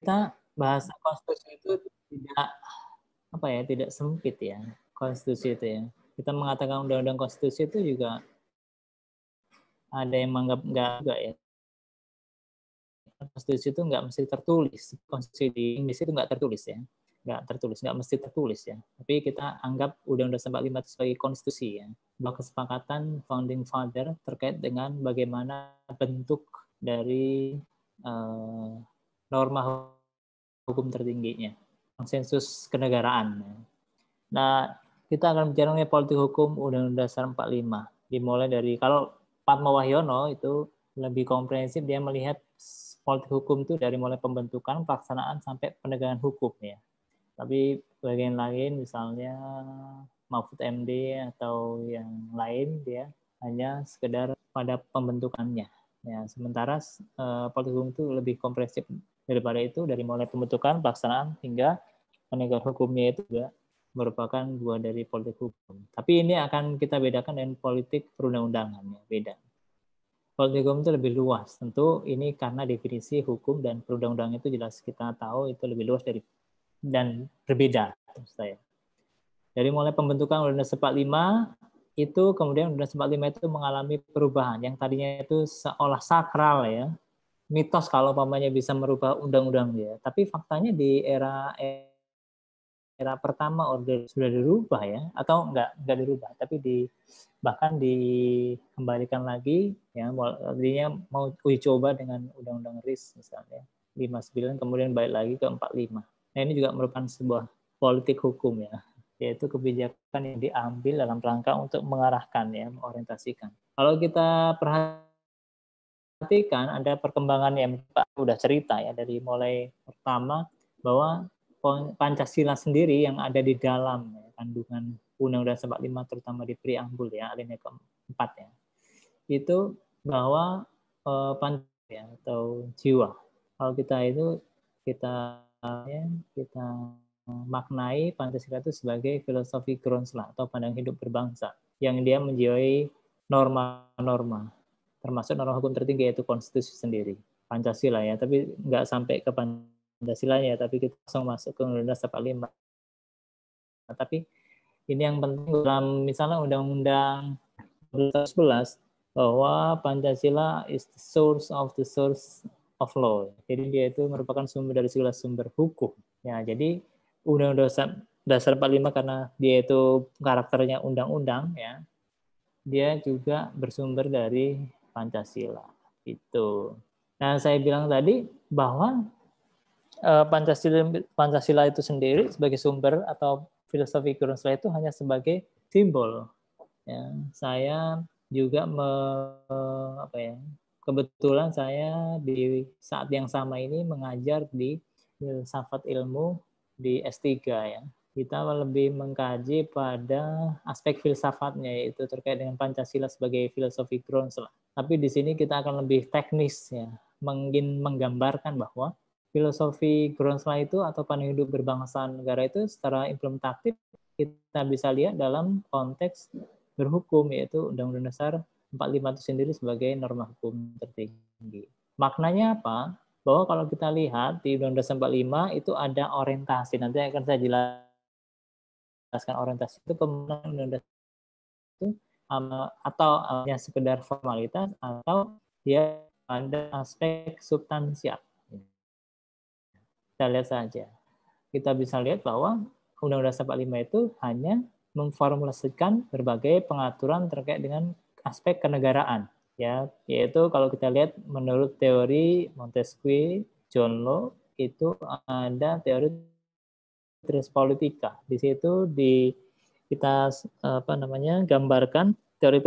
kita bahasa konstitusi itu tidak tidak sempit ya, konstitusi itu ya. Kita mengatakan undang-undang konstitusi itu juga ada yang menganggap enggak juga ya. Konstitusi itu nggak mesti tertulis. Konstitusi di Inggris itu nggak tertulis ya. Nggak mesti tertulis ya. Tapi kita anggap Undang-Undang 45 itu sebagai konstitusi ya. Bahwa kesepakatan founding father terkait dengan bagaimana bentuk dari norma hukum tertingginya. Konsensus kenegaraan. Nah, kita akan bicara mengenai politik hukum Undang-Undang Dasar 45. Dimulai dari, kalau Padma Wahyono itu lebih komprehensif, dia melihat politik hukum itu dari mulai pembentukan, pelaksanaan, sampai penegakan hukum ya. Tapi bagian lain misalnya Mahfud MD atau yang lain dia hanya sekedar pada pembentukannya. Ya, sementara politik hukum itu lebih komprehensif daripada itu, dari mulai pembentukan, pelaksanaan, hingga penegakan hukumnya itu juga merupakan buah dari politik hukum. Tapi ini akan kita bedakan dengan politik perundang-undangan ya, beda. Politik hukum itu lebih luas. Tentu ini karena definisi hukum dan perundang-undangan itu jelas kita tahu itu lebih luas dari dan berbeda menurut saya. Dari mulai pembentukan Undang-Undang 45 itu, kemudian Undang-Undang 45 itu mengalami perubahan yang tadinya itu seolah sakral ya. Mitos kalau pamannya bisa merubah undang-undang dia. Tapi faktanya di era pertama Orde sudah dirubah ya, atau enggak dirubah, tapi bahkan dikembalikan lagi ya, artinya mau uji coba dengan Undang-Undang RIS misalnya 59, kemudian balik lagi ke 45. Nah, ini juga merupakan sebuah politik hukum ya, yaitu kebijakan yang diambil dalam rangka untuk mengarahkan ya, mengorientasikan. Kalau kita perhatikan ada perkembangan yang Pak sudah cerita ya, dari mulai pertama bahwa Pancasila sendiri yang ada di dalam ya, kandungan Undang-Undang 45 terutama di preambul ya, alinea keempat ya, itu bahwa Pancasila ya, atau jiwa. Kalau kita maknai Pancasila itu sebagai filosofi Groundsel atau pandangan hidup berbangsa yang dia menjiwai norma-norma, termasuk norma hukum tertinggi yaitu konstitusi sendiri, Pancasila ya, tapi nggak sampai ke Pancasilanya, tapi kita langsung masuk ke Undang-Undang 45. Nah, tapi ini yang penting dalam misalnya Undang-Undang 11 bahwa Pancasila is the source of law. Jadi dia itu merupakan sumber dari segala sumber hukum. Ya, jadi Undang-Undang Dasar 45 karena dia itu karakternya undang-undang ya, dia juga bersumber dari Pancasila. Itu. Nah, saya bilang tadi bahwa Pancasila itu sendiri sebagai sumber atau filosofi Groundsel itu hanya sebagai simbol. Ya, saya juga kebetulan saya di saat yang sama ini mengajar di filsafat ilmu di S3 ya. Kita lebih mengkaji pada aspek filsafatnya, yaitu terkait dengan Pancasila sebagai filosofi Groundsel. Tapi di sini kita akan lebih teknis ya, menggambarkan bahwa filosofi Groundsel itu atau pandangan hidup berbangsa negara itu secara implementatif kita bisa lihat dalam konteks berhukum, yaitu Undang-Undang Dasar 45 itu sendiri sebagai norma hukum tertinggi. Maknanya apa? Bahwa kalau kita lihat di Undang-Undang Dasar 45 itu ada orientasi, nanti akan saya jelaskan orientasi itu kemudian Undang-Undang itu atau hanya sekedar formalitas atau dia ada aspek substansial. Kita lihat saja. Kita bisa lihat bahwa Undang-Undang Dasar 45 itu hanya memformulasikan berbagai pengaturan terkait dengan aspek kenegaraan ya, yaitu kalau kita lihat menurut teori Montesquieu, John Locke itu ada teori res politica. Di situ kita gambarkan teori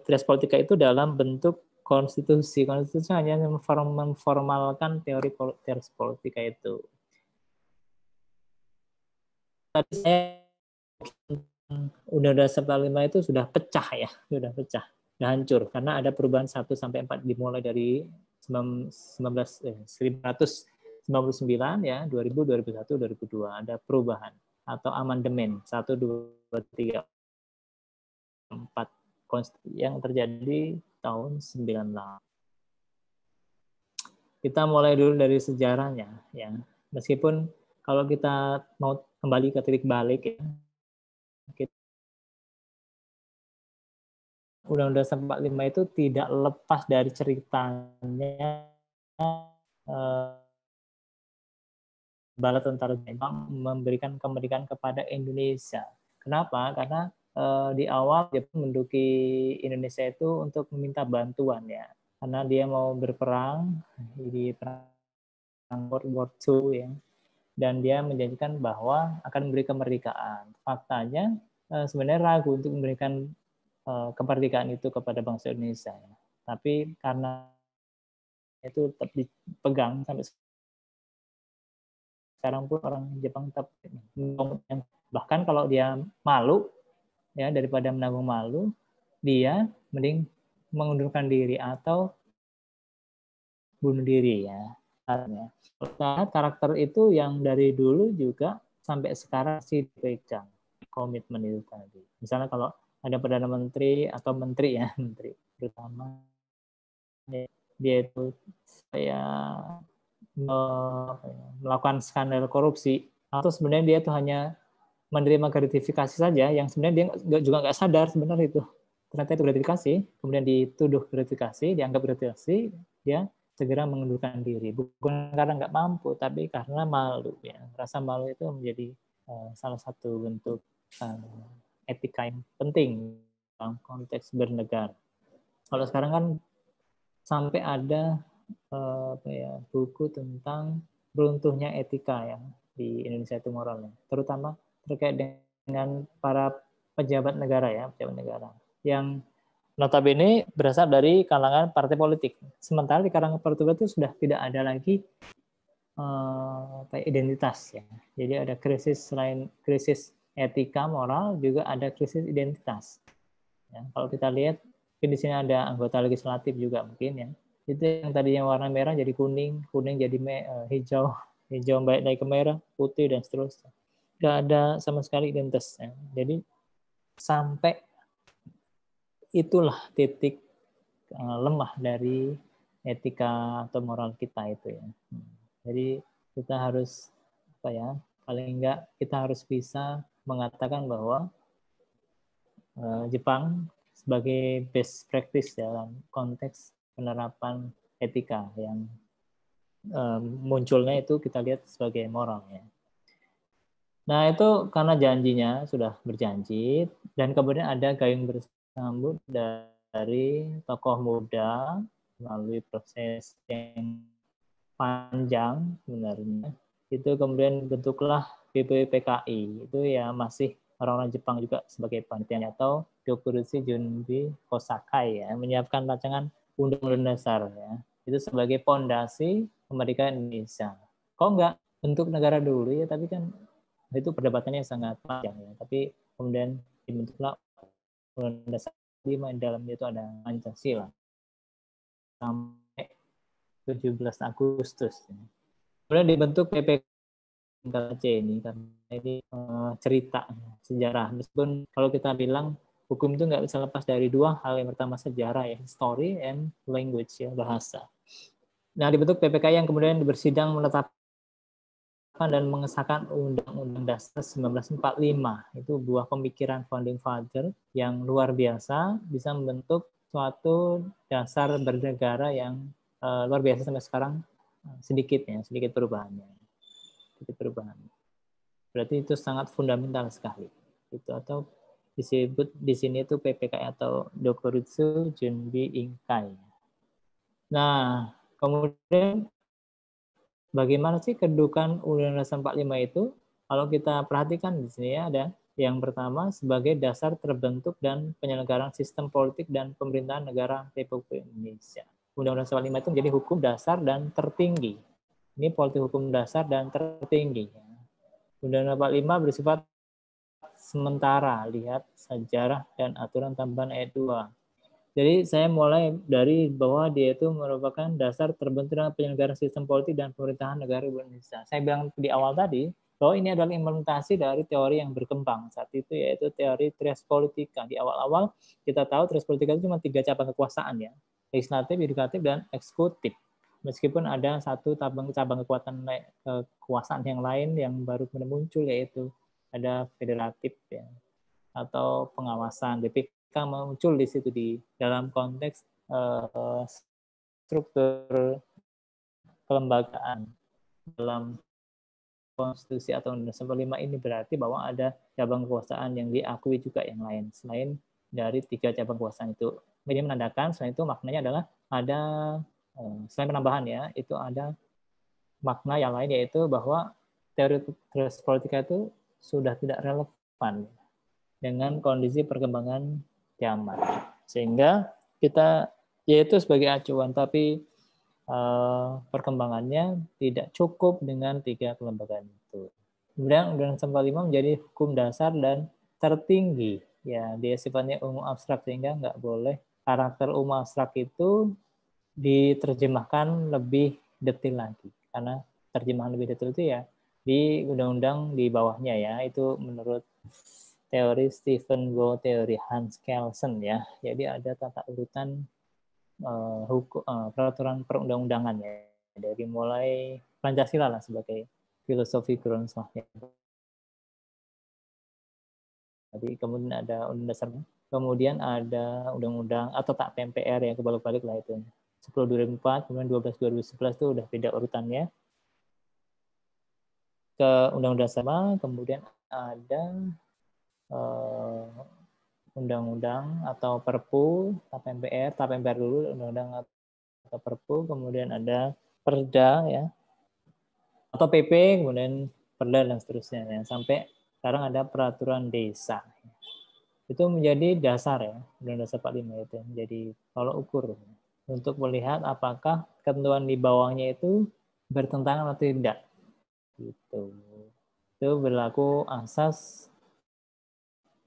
res politica itu dalam bentuk konstitusi. Konstitusi hanya memformalkan teori res politica itu. Tadi saya Undang-Undang 45 itu sudah pecah ya, sudah hancur karena ada perubahan 1 sampai 4 dimulai dari 1999 ya, 2000, 2001, 2002 ada perubahan atau amandemen 1, 2, 3, 4 yang terjadi tahun 98. Kita mulai dulu dari sejarahnya, ya. Meskipun kalau kita mau kembali ke titik balik, ya, Undang-Undang 45 itu tidak lepas dari ceritanya bala tentara Jepang memberikan kemerdekaan kepada Indonesia. Kenapa? Karena di awal Jepang menduduki Indonesia itu untuk meminta bantuan, ya, karena dia mau berperang di perang World War II, ya, dan dia menjanjikan bahwa akan memberi kemerdekaan. Faktanya sebenarnya ragu untuk memberikan kemerdekaan itu kepada bangsa Indonesia, ya. Tapi karena itu tetap dipegang sampai sekarang pun orang Jepang tetap, bahkan kalau dia malu, ya, daripada menanggung malu, dia mending mengundurkan diri atau bunuh diri, ya. Karena karakter itu yang dari dulu juga sampai sekarang sih dipegang, komitmen itu tadi. Misalnya kalau ada perdana menteri atau menteri, ya, menteri terutama, dia itu melakukan skandal korupsi, atau sebenarnya dia itu hanya menerima gratifikasi saja, yang sebenarnya dia juga nggak sadar sebenarnya itu ternyata itu gratifikasi, kemudian dituduh gratifikasi, dianggap gratifikasi, dia segera mengundurkan diri, bukan karena nggak mampu, tapi karena malu, ya. Rasa malu itu menjadi salah satu bentuk etika yang penting dalam konteks bernegara. Kalau sekarang kan sampai ada buku tentang runtuhnya etika, ya, di Indonesia itu moralnya, terutama terkait dengan para pejabat negara, ya, pejabat negara yang notabene berasal dari kalangan partai politik. Sementara di kalangan partai politik sudah tidak ada lagi identitas, ya. Jadi ada krisis, selain krisis etika moral juga ada krisis identitas. Ya, kalau kita lihat di sini ada anggota legislatif juga mungkin, ya. Itu yang tadinya warna merah jadi kuning, kuning jadi hijau, hijau balik lagi ke merah, putih, dan seterusnya. Nggak ada sama sekali identitas, ya. Jadi sampai itulah titik lemah dari etika atau moral kita itu, ya. Jadi kita harus paling enggak kita harus bisa mengatakan bahwa Jepang sebagai best practice dalam konteks penerapan etika yang munculnya itu kita lihat sebagai moral, ya. Nah, itu karena janjinya sudah berjanji, dan kemudian ada gayung bersambut dari tokoh muda melalui proses yang panjang sebenarnya. Itu kemudian bentuklah BPPKI. Itu ya masih orang-orang Jepang juga sebagai panitianya, atau Dokuritsu Junbi Kosakai, ya, menyiapkan rancangan undang-undang dasar, ya. Itu sebagai pondasi kemerdekaan Indonesia. Kok enggak bentuk negara dulu, ya, tapi kan itu perdebatannya sangat panjang, ya. Tapi kemudian dibentuklah undang-undang dasar 5, di dalamnya itu ada Pancasila sampai 17 Agustus. Kemudian dibentuk PPKC ini karena ini cerita sejarah. Meskipun kalau kita bilang hukum itu nggak bisa lepas dari dua hal, yang pertama sejarah, ya, history and language, ya, bahasa. Nah, dibentuk PPK yang kemudian bersidang menetapkan dan mengesahkan Undang-Undang Dasar 1945. Itu buah pemikiran founding father yang luar biasa, bisa membentuk suatu dasar bernegara yang luar biasa sampai sekarang. Sedikit perubahannya. Sedikit perubahan. Berarti itu sangat fundamental sekali. Itu atau disebut di sini itu PPKI atau Dokuritsu Junbi Inkai. Nah, kemudian bagaimana sih kedudukan Undang-Undang Dasar 45 itu? Kalau kita perhatikan di sini ada yang pertama sebagai dasar terbentuk dan penyelenggaraan sistem politik dan pemerintahan negara Republik Indonesia. Undang-Undang Dasar 45 itu menjadi hukum dasar dan tertinggi. Ini politik hukum dasar dan tertinggi. Undang-Undang 45 bersifat sementara, lihat sejarah dan aturan tambahan ayat 2. Jadi saya mulai dari bahwa dia itu merupakan dasar terbentuk dan penyelenggaraan sistem politik dan pemerintahan negara Indonesia. Saya bilang di awal tadi bahwa ini adalah implementasi dari teori yang berkembang saat itu, yaitu teori tres politika. Di awal-awal kita tahu tres politika itu cuma 3 cabang kekuasaan, ya, legislatif, yudikatif, dan eksekutif. Meskipun ada satu cabang kekuatan kekuasaan yang lain yang baru muncul, yaitu ada federatif ya, atau pengawasan. BPK muncul di situ di dalam konteks struktur kelembagaan dalam konstitusi atau Undang-Undang 45 ini berarti bahwa ada cabang kekuasaan yang diakui juga yang lain selain dari 3 cabang kekuasaan itu. Ini menandakan selain itu maknanya adalah ada selain penambahan ya, itu ada makna yang lain, yaitu bahwa teori politika itu sudah tidak relevan dengan kondisi perkembangan zaman. Sehingga kita yaitu sebagai acuan, tapi perkembangannya tidak cukup dengan 3 kelembagaan itu. Kemudian Undang-Undang 45 menjadi hukum dasar dan tertinggi. Ya, dia sifatnya umum abstrak sehingga nggak boleh karakter umum abstrak itu diterjemahkan lebih detail lagi. Karena terjemahan lebih detail itu ya di undang-undang di bawahnya ya, itu menurut teori Stephen Gould, teori Hans Kelsen ya. Jadi ada tata urutan peraturan perundang-undangan ya, dari mulai Pancasila lah sebagai filosofi groundswellnya. Jadi kemudian ada undang dasar, kemudian ada undang-undang atau tak MPR yang kebalik-balik lah itu. 10 2004, kemudian 12 2011 itu udah beda urutannya. Ke undang-undang sama, kemudian ada undang-undang atau Perpu, TAP MPR dulu, undang-undang atau Perpu, kemudian ada Perda ya, atau PP, kemudian Perda dan seterusnya ya. Sampai sekarang ada peraturan desa. Itu menjadi dasar ya, Undang-Undang Dasar 45 itu menjadi tolok ukur untuk melihat apakah ketentuan di bawahnya itu bertentangan atau tidak. Gitu. Itu berlaku asas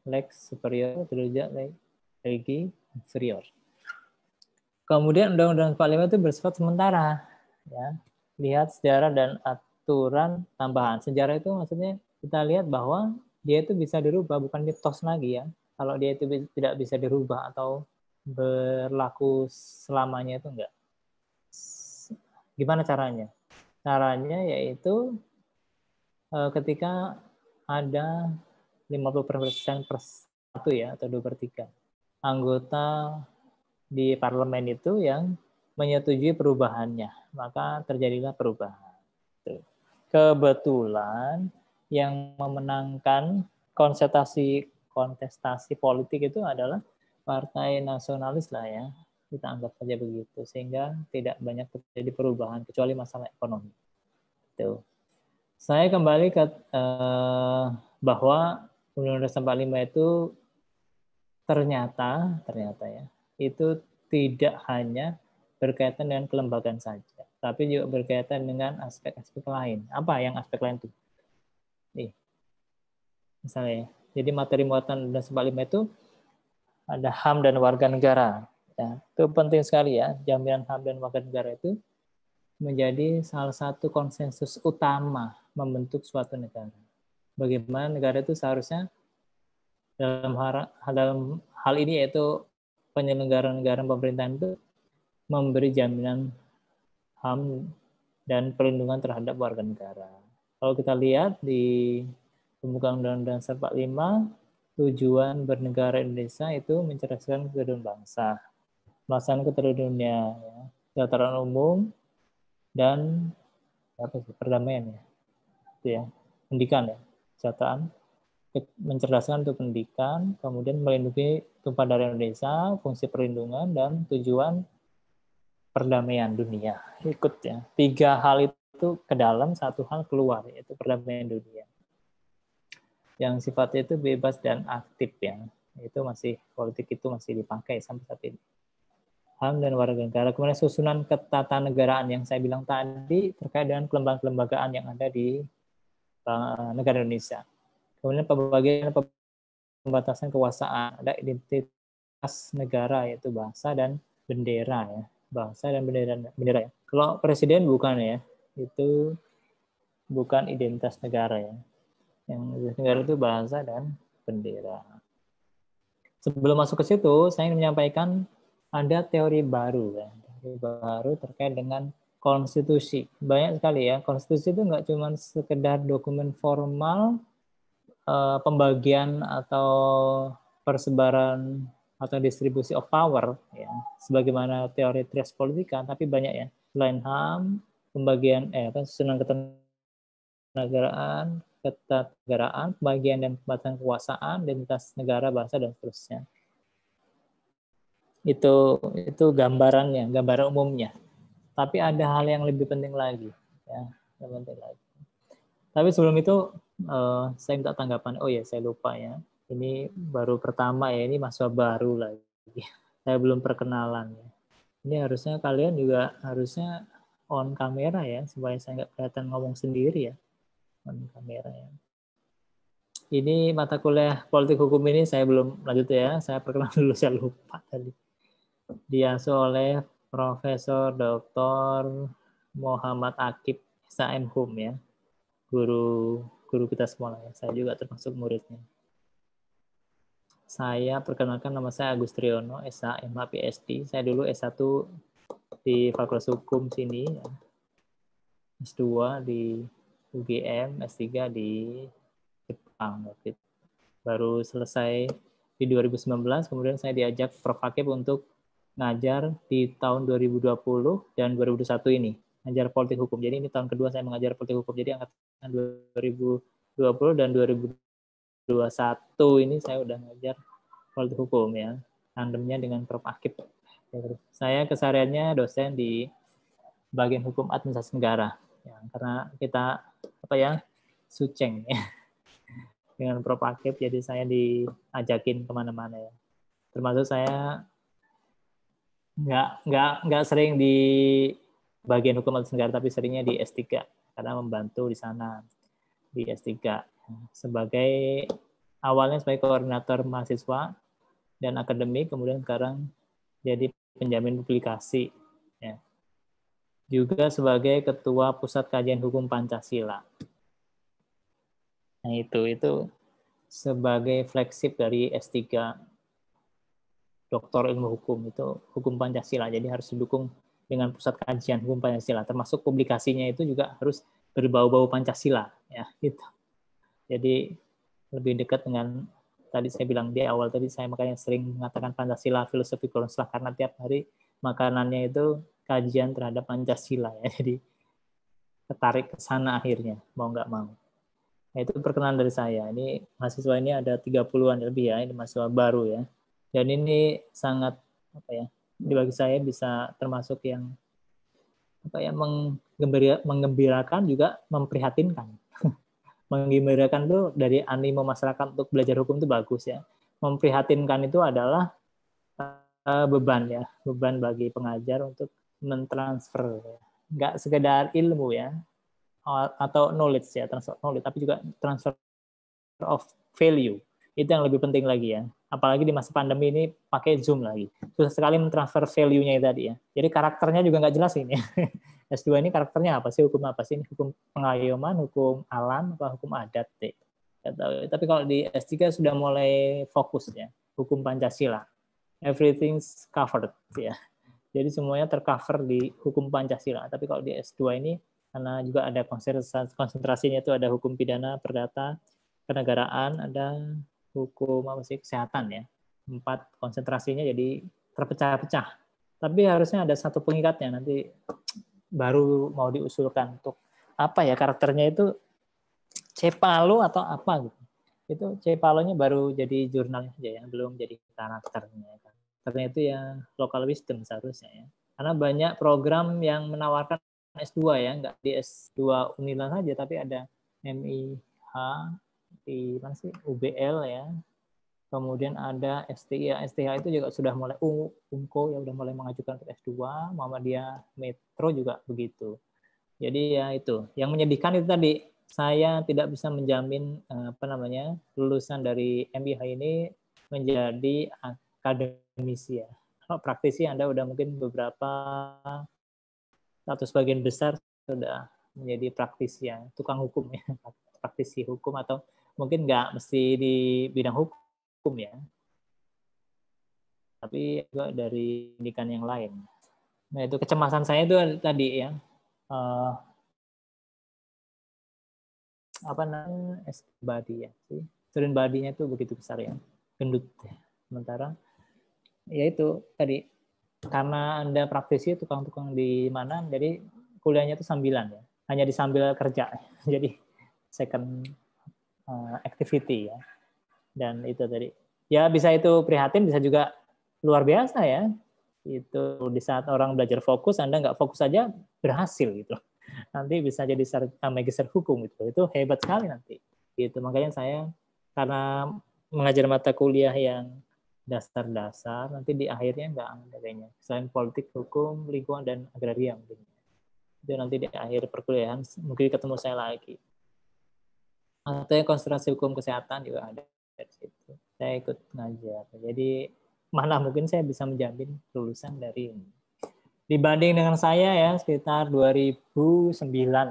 lex superior, derajat legi inferior. Kemudian Undang-Undang 45 itu bersifat sementara. Ya. Lihat sejarah dan aturan tambahan. Sejarah itu maksudnya kita lihat bahwa dia itu bisa dirubah, bukan mitos lagi ya. Kalau dia itu tidak bisa dirubah atau berlaku selamanya itu enggak. Gimana caranya? Caranya yaitu ketika ada 50% per 1 ya, atau 2/3 anggota di parlemen itu yang menyetujui perubahannya, maka terjadilah perubahan. Kebetulan yang memenangkan kontestasi politik itu adalah partai nasionalis lah ya, kita anggap saja begitu, sehingga tidak banyak terjadi perubahan kecuali masalah ekonomi. Itu. Saya kembali ke bahwa Undang-Undang 45 itu ternyata ya, itu tidak hanya berkaitan dengan kelembagaan saja, tapi juga berkaitan dengan aspek-aspek lain. Apa yang aspek lain itu? Nih, misalnya, jadi materi muatan Undang-Undang 45 itu ada HAM dan warga negara. Ya, itu penting sekali ya, jaminan HAM dan warga negara itu menjadi salah satu konsensus utama membentuk suatu negara. Bagaimana negara itu seharusnya dalam hal ini yaitu penyelenggaraan negara pemerintahan itu memberi jaminan HAM dan perlindungan terhadap warga negara. Kalau kita lihat di pembukaan Undang-Undang 45, tujuan bernegara Indonesia itu mencerdaskan kehidupan bangsa, melaksanakan ketertiban dunia, ya, kesejahteraan umum, dan perdamaian ya, itu ya, pendidikan ya, kesejahteraan, mencerdaskan untuk pendidikan, kemudian melindungi tumpah darah Indonesia, fungsi perlindungan, dan tujuan perdamaian dunia. Ikut ya. 3 hal itu ke dalam, 1 hal keluar, yaitu perdamaian dunia. Yang sifatnya itu bebas dan aktif ya. Itu masih, politik itu masih dipakai sampai saat ini. HAM dan warga negara. Kemudian susunan ketatanegaraan yang saya bilang tadi terkait dengan kelembagaan yang ada di negara Indonesia. Kemudian pembagian pembatasan kekuasaan, ada identitas negara yaitu bangsa dan bendera ya. Bangsa dan bendera ya. Kalau presiden bukan ya, itu bukan identitas negara ya. Yang identitas negara itu bangsa dan bendera. Sebelum masuk ke situ, saya ingin menyampaikan ada teori baru ya. Teori baru terkait dengan konstitusi. Banyak sekali ya. Konstitusi itu nggak cuma sekedar dokumen formal pembagian atau persebaran atau distribusi of power, ya, sebagaimana teori trias politika, tapi banyak ya. Selain HAM, pembagian susunan ketatanegaraan, pembagian dan pembatasan kekuasaan, identitas negara, bangsa, dan seterusnya. Itu gambarannya, gambaran umumnya. Tapi ada hal yang lebih penting lagi, ya, yang penting lagi. Tapi sebelum itu saya minta tanggapan. Oh ya, saya lupa ya. Ini baru pertama ya, ini mahasiswa baru lagi. Saya belum perkenalan ya. Ini harusnya kalian juga harusnya on kamera ya, supaya saya nggak kelihatan ngomong sendiri ya. On kamera ya. Ini mata kuliah politik hukum ini saya belum lanjut ya. Saya perkenalan dulu, saya lupa tadi. Diasuh oleh Profesor Dr. Muhammad Akib SAMHUM ya. Guru kita semua ya. Saya juga termasuk muridnya. Saya perkenalkan, nama saya Agus Triyono, SH, MH, PhD. Saya dulu S1 di Fakultas Hukum sini, ya. S2 di UGM, S3 di Jepang. Baru selesai di 2019, kemudian saya diajak Prof. Akib untuk ngajar di tahun 2020 dan 2021 ini. Ngajar politik hukum. Jadi ini tahun kedua saya mengajar politik hukum. Jadi angkatan 2020 dan 2021 ini saya udah ngajar politik hukum ya, tandemnya dengan Prof. Akib. Saya kesehariannya dosen di bagian hukum administrasi negara, ya, karena kita suceng ya dengan Prof. Akib, jadi saya diajakin kemana-mana ya. Termasuk saya nggak sering di bagian hukum administrasi negara, tapi seringnya di S3 karena membantu di sana di S3 sebagai awalnya sebagai koordinator mahasiswa dan akademik, kemudian sekarang jadi penjamin publikasi ya. Juga sebagai ketua Pusat Kajian Hukum Pancasila. Nah, itu sebagai flagship dari S3 Doktor Ilmu Hukum, itu Hukum Pancasila. Jadi harus didukung dengan Pusat Kajian Hukum Pancasila, termasuk publikasinya itu juga harus berbau-bau Pancasila ya, gitu. Jadi lebih dekat dengan tadi saya bilang di awal tadi, saya makanya sering mengatakan Pancasila filosofi konselah, karena tiap hari makanannya itu kajian terhadap Pancasila ya. Jadi tertarik ke sana akhirnya, mau nggak mau. Nah, itu perkenalan dari saya. Ini mahasiswa ini ada 30-an lebih ya, ini mahasiswa baru ya. Dan ini sangat bagi saya bisa termasuk yang menggembirakan, juga memprihatinkan. Menggembirakan itu dari animo masyarakat untuk belajar hukum itu bagus ya. Memprihatinkan itu adalah beban ya, beban bagi pengajar untuk mentransfer, nggak sekedar ilmu ya, atau knowledge ya, transfer knowledge, tapi juga transfer of value. Itu yang lebih penting lagi ya. Apalagi di masa pandemi ini pakai Zoom lagi. Susah sekali mentransfer value-nya tadi ya. Jadi karakternya juga nggak jelas ini. S2 ini karakternya apa sih? Hukum apa sih? Ini hukum pengayoman, hukum alam, apa hukum adat? Tapi kalau di S3 sudah mulai fokus ya. Hukum Pancasila. Everything's covered ya. Jadi semuanya tercover di hukum Pancasila. Tapi kalau di S2 ini, karena juga ada konsentrasinya itu ada hukum pidana, perdata, kenegaraan, ada hukum kesehatan ya. 4 konsentrasinya jadi terpecah-pecah. Tapi harusnya ada satu pengikatnya, nanti baru mau diusulkan untuk apa ya karakternya itu, Cepalo atau apa gitu. Itu Cepalonya baru jadi jurnalnya aja ya, belum jadi karakternya. Karakternya itu ya local wisdom seharusnya ya. Karena banyak program yang menawarkan S2 ya, nggak di S2 Unila saja, tapi ada MIH, di mana sih, UBL ya, kemudian ada STIA. STIA itu juga sudah mulai, UMKO ya udah mulai mengajukan untuk S2, Muhammadiyah Metro juga begitu. Jadi ya itu yang menyedihkan itu tadi, saya tidak bisa menjamin lulusan dari MIH ini menjadi akademisi ya. Kalau praktisi Anda udah mungkin beberapa atau sebagian besar sudah menjadi praktisi ya, tukang hukum ya, praktisi hukum, atau mungkin nggak mesti di bidang hukum ya, tapi juga dari pendidikan yang lain. Nah, itu kecemasan saya itu tadi ya, apa namanya, body ya sih, student body-nya itu begitu besar ya, gendut. Sementara ya itu tadi karena Anda praktisi tukang-tukang di mana, jadi kuliahnya itu sambilan ya, hanya disambil kerja, jadi second activity ya. Dan itu tadi ya bisa itu prihatin, bisa juga luar biasa ya. Itu di saat orang belajar fokus, Anda nggak fokus saja berhasil gitu. Nanti bisa jadi magister hukum itu hebat sekali nanti. Gitu. Makanya saya karena mengajar mata kuliah yang dasar-dasar, nanti di akhirnya nggak ada kayaknya. Selain politik, hukum, lingkungan, dan agraria mungkin. Itu nanti di akhir perkuliahan mungkin ketemu saya lagi. Atau yang konsentrasi hukum kesehatan juga ada dari situ. Saya ikut ngajar. Jadi mana mungkin saya bisa menjamin lulusan dari ini. Dibanding dengan saya ya sekitar 2009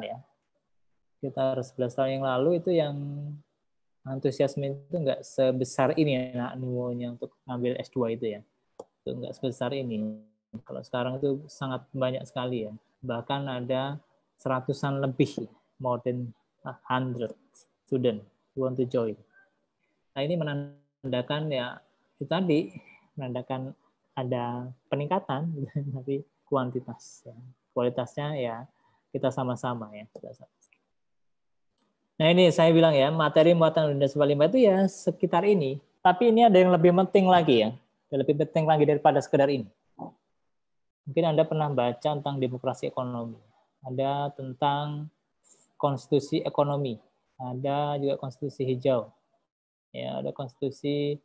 ya. Sekitar 11 tahun yang lalu itu yang antusiasme itu nggak sebesar ini ya, nuonya untuk ngambil S2 itu ya. Itu nggak sebesar ini. Kalau sekarang itu sangat banyak sekali ya. Bahkan ada seratusan lebih, more than 100 student who want to join. Nah ini menandakan ya itu tadi, menandakan ada peningkatan, tapi kuantitas. Ya. Kualitasnya ya kita sama-sama ya. Nah ini saya bilang ya, materi muatan Undang-Undang 45 itu ya sekitar ini. Tapi ini ada yang lebih penting lagi ya. Lebih penting lagi daripada sekedar ini. Mungkin Anda pernah baca tentang demokrasi ekonomi. Ada tentang konstitusi ekonomi. Ada juga konstitusi hijau. Ya, ada konstitusi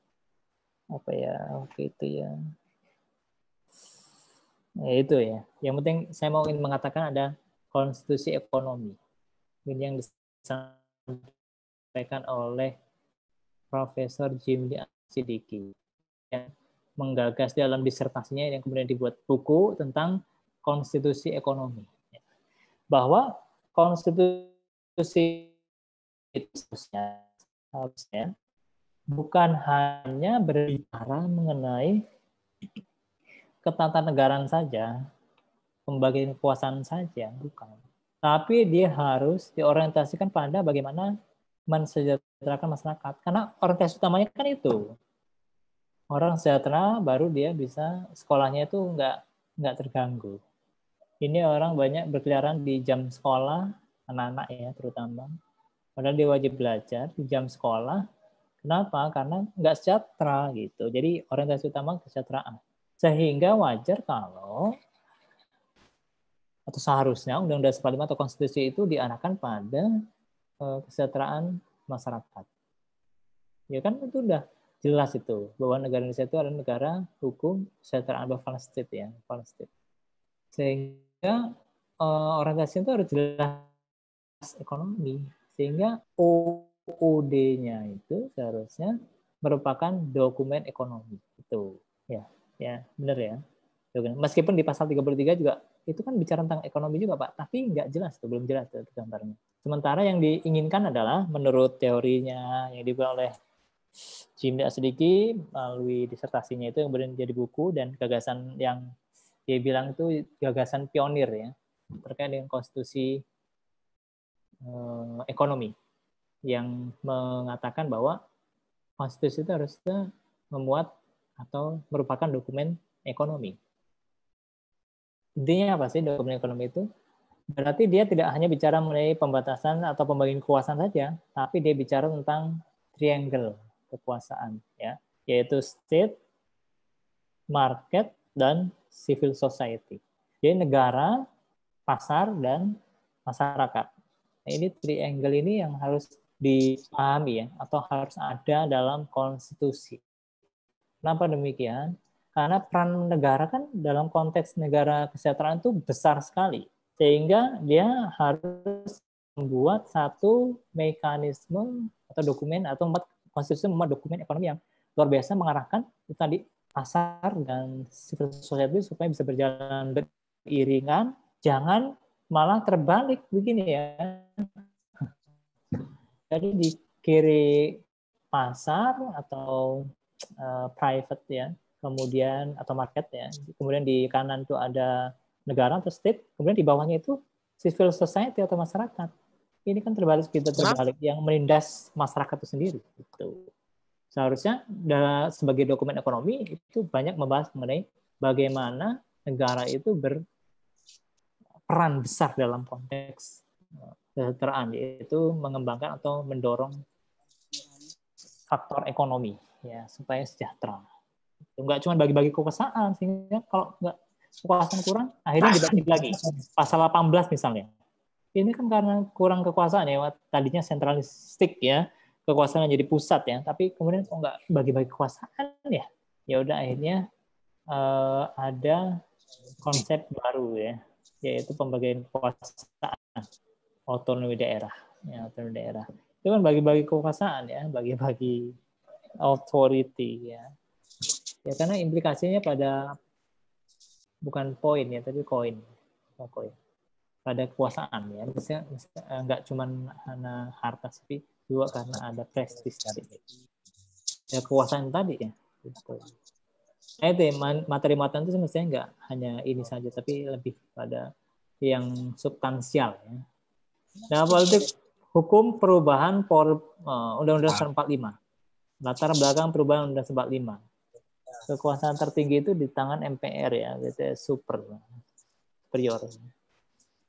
apa ya, oke itu ya. Nah, itu ya. Yang penting saya mau ingin mengatakan ada konstitusi ekonomi. Ini yang disampaikan oleh Profesor Jimli Sidiki yang menggagas dalam disertasinya yang kemudian dibuat buku tentang konstitusi ekonomi. Bahwa konstitusi itu harusnya bukan hanya berbicara mengenai ketatanegaraan saja, pembagian kekuasaan saja, bukan. Tapi dia harus diorientasikan pada bagaimana mensejahterakan masyarakat. Karena orientasi utamanya kan itu. Orang sejahtera baru dia bisa sekolahnya itu nggak terganggu. Ini orang banyak berkeliaran di jam sekolah, anak-anak ya terutama. Padahal dia wajib belajar di jam sekolah. Kenapa? Karena nggak sejahtera gitu. Jadi orientasi utama kesejahteraan. Sehingga wajar kalau atau seharusnya Undang-Undang 45 atau konstitusi itu diarahkan pada kesejahteraan masyarakat. Ya kan itu udah jelas itu bahwa negara Indonesia itu adalah negara hukum kesejahteraan atau state ya, state. Sehingga orientasi itu harus jelas ekonomi. Sehingga OOD-nya itu seharusnya merupakan dokumen ekonomi. Itu ya benar ya. Meskipun di pasal 33 juga itu kan bicara tentang ekonomi juga Pak, tapi nggak jelas, belum jelas gambarnya. Sementara yang diinginkan adalah menurut teorinya yang dibuat oleh Jimli Asidiki melalui disertasinya itu yang kemudian jadi buku dan gagasan yang dia bilang itu gagasan pionir ya terkait dengan konstitusi ekonomi yang mengatakan bahwa konstitusi itu harusnya memuat atau merupakan dokumen ekonomi. Intinya apa sih dokumen ekonomi itu? Berarti dia tidak hanya bicara mengenai pembatasan atau pembagian kekuasaan saja, tapi dia bicara tentang triangle kekuasaan, ya, yaitu state, market, dan civil society. Jadi negara, pasar, dan masyarakat. Nah, ini triangle ini yang harus dipahami ya, atau harus ada dalam konstitusi. Kenapa demikian? Karena peran negara kan dalam konteks negara kesejahteraan itu besar sekali. Sehingga dia harus membuat satu mekanisme atau dokumen atau konstitusi membuat dokumen ekonomi yang luar biasa mengarahkan itu tadi pasar dan civil society supaya bisa berjalan beriringan, jangan malah terbalik begini ya. Jadi di kiri pasar atau private ya, kemudian atau market ya, kemudian di kanan itu ada negara atau state, kemudian di bawahnya itu civil society atau masyarakat. Ini kan terbalik, kita terbalik, yang menindas masyarakat itu sendiri. Gitu. Seharusnya sebagai dokumen ekonomi itu banyak membahas mengenai bagaimana negara itu berperan besar dalam konteks kesejahteraan, yaitu mengembangkan atau mendorong faktor ekonomi ya supaya sejahtera. Enggak cuma bagi-bagi kekuasaan, sehingga kalau enggak kekuasaan kurang, akhirnya dibagi lagi. Pasal 18 misalnya. Ini kan karena kurang kekuasaan ya, tadinya sentralistik ya, kekuasaan jadi pusat ya, tapi kemudian kok enggak bagi-bagi kekuasaan ya. Ya udah akhirnya ada konsep baru ya, yaitu pembagian kekuasaan, otonomi daerah. Ya, otonomi daerah. Itu kan bagi-bagi kekuasaan ya, bagi-bagi authority ya. Ya karena implikasinya pada bukan poin ya, tapi koin. Pada kekuasaan ya, misalnya nggak cuma karena harta tapi juga karena ada prestis tadi. Ya kekuasaan tadi ya. Gitu. Nah itu materi-materi itu semestinya nggak hanya ini saja, tapi lebih pada yang substansial ya. Nah politik hukum perubahan Undang-Undang 45. Latar belakang perubahan Undang-Undang 45. Kekuasaan tertinggi itu di tangan MPR ya, gitu, superior.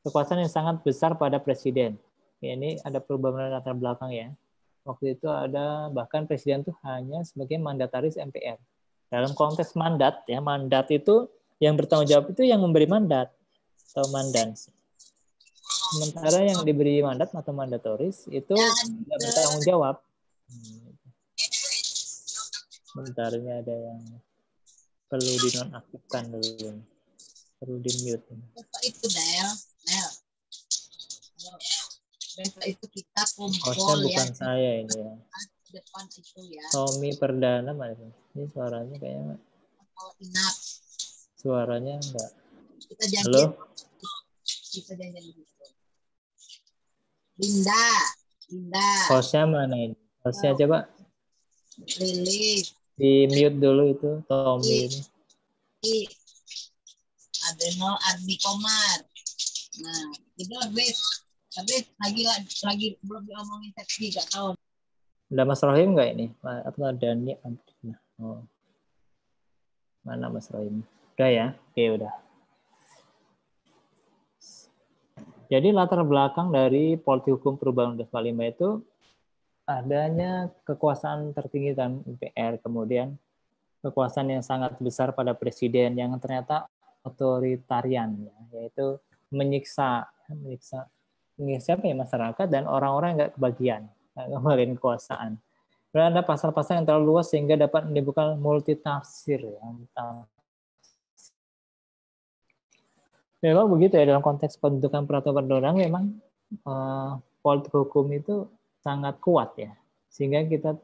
Kekuasaan yang sangat besar pada presiden. Ya, ini ada perubahan latar belakang ya. Waktu itu ada bahkan presiden itu hanya sebagai mandataris MPR. Dalam konteks mandat ya, mandat itu yang bertanggung jawab itu yang memberi mandat atau mandans. Sementara yang diberi mandat atau mandatoris itu tidak bertanggung jawab. Sementaranya ada yang perlu dinonaktifkan dulu. Perlu di-mute. Itu Del. Besok itu kita kumpul bukan ya. saya ini ya. Depan itu ya. Tommy Perdana mana sih? Ini suaranya kayaknya. Inap. Suaranya enggak. Kita janji. Halo? Kita janji gitu. Linda. Hostnya mana ini? Hostnya coba. Lilis. Di mute dulu itu Tommy ini. Adeno Ardi Komar. Nah, itu habis lagi belum diomongin seksi gak tahu. Udah Mas Rohim nggak ini? Atau ada Dani? Oh. Mana Mas Rohim? Udah ya? Oke, udah. Jadi latar belakang dari politik hukum perubahan Undang-Undang 45 itu adanya kekuasaan tertinggi dan MPR, kemudian kekuasaan yang sangat besar pada presiden yang ternyata otoritarian, ya, yaitu menyiksa apa ya, masyarakat dan orang-orang yang nggak kebagian kekuasaan. Dan ada pasal-pasal yang terlalu luas sehingga dapat menimbulkan multitafsir. Ya. Memang begitu ya, dalam konteks pembentukan peraturan perundang-undangan memang politik hukum itu sangat kuat ya, sehingga kita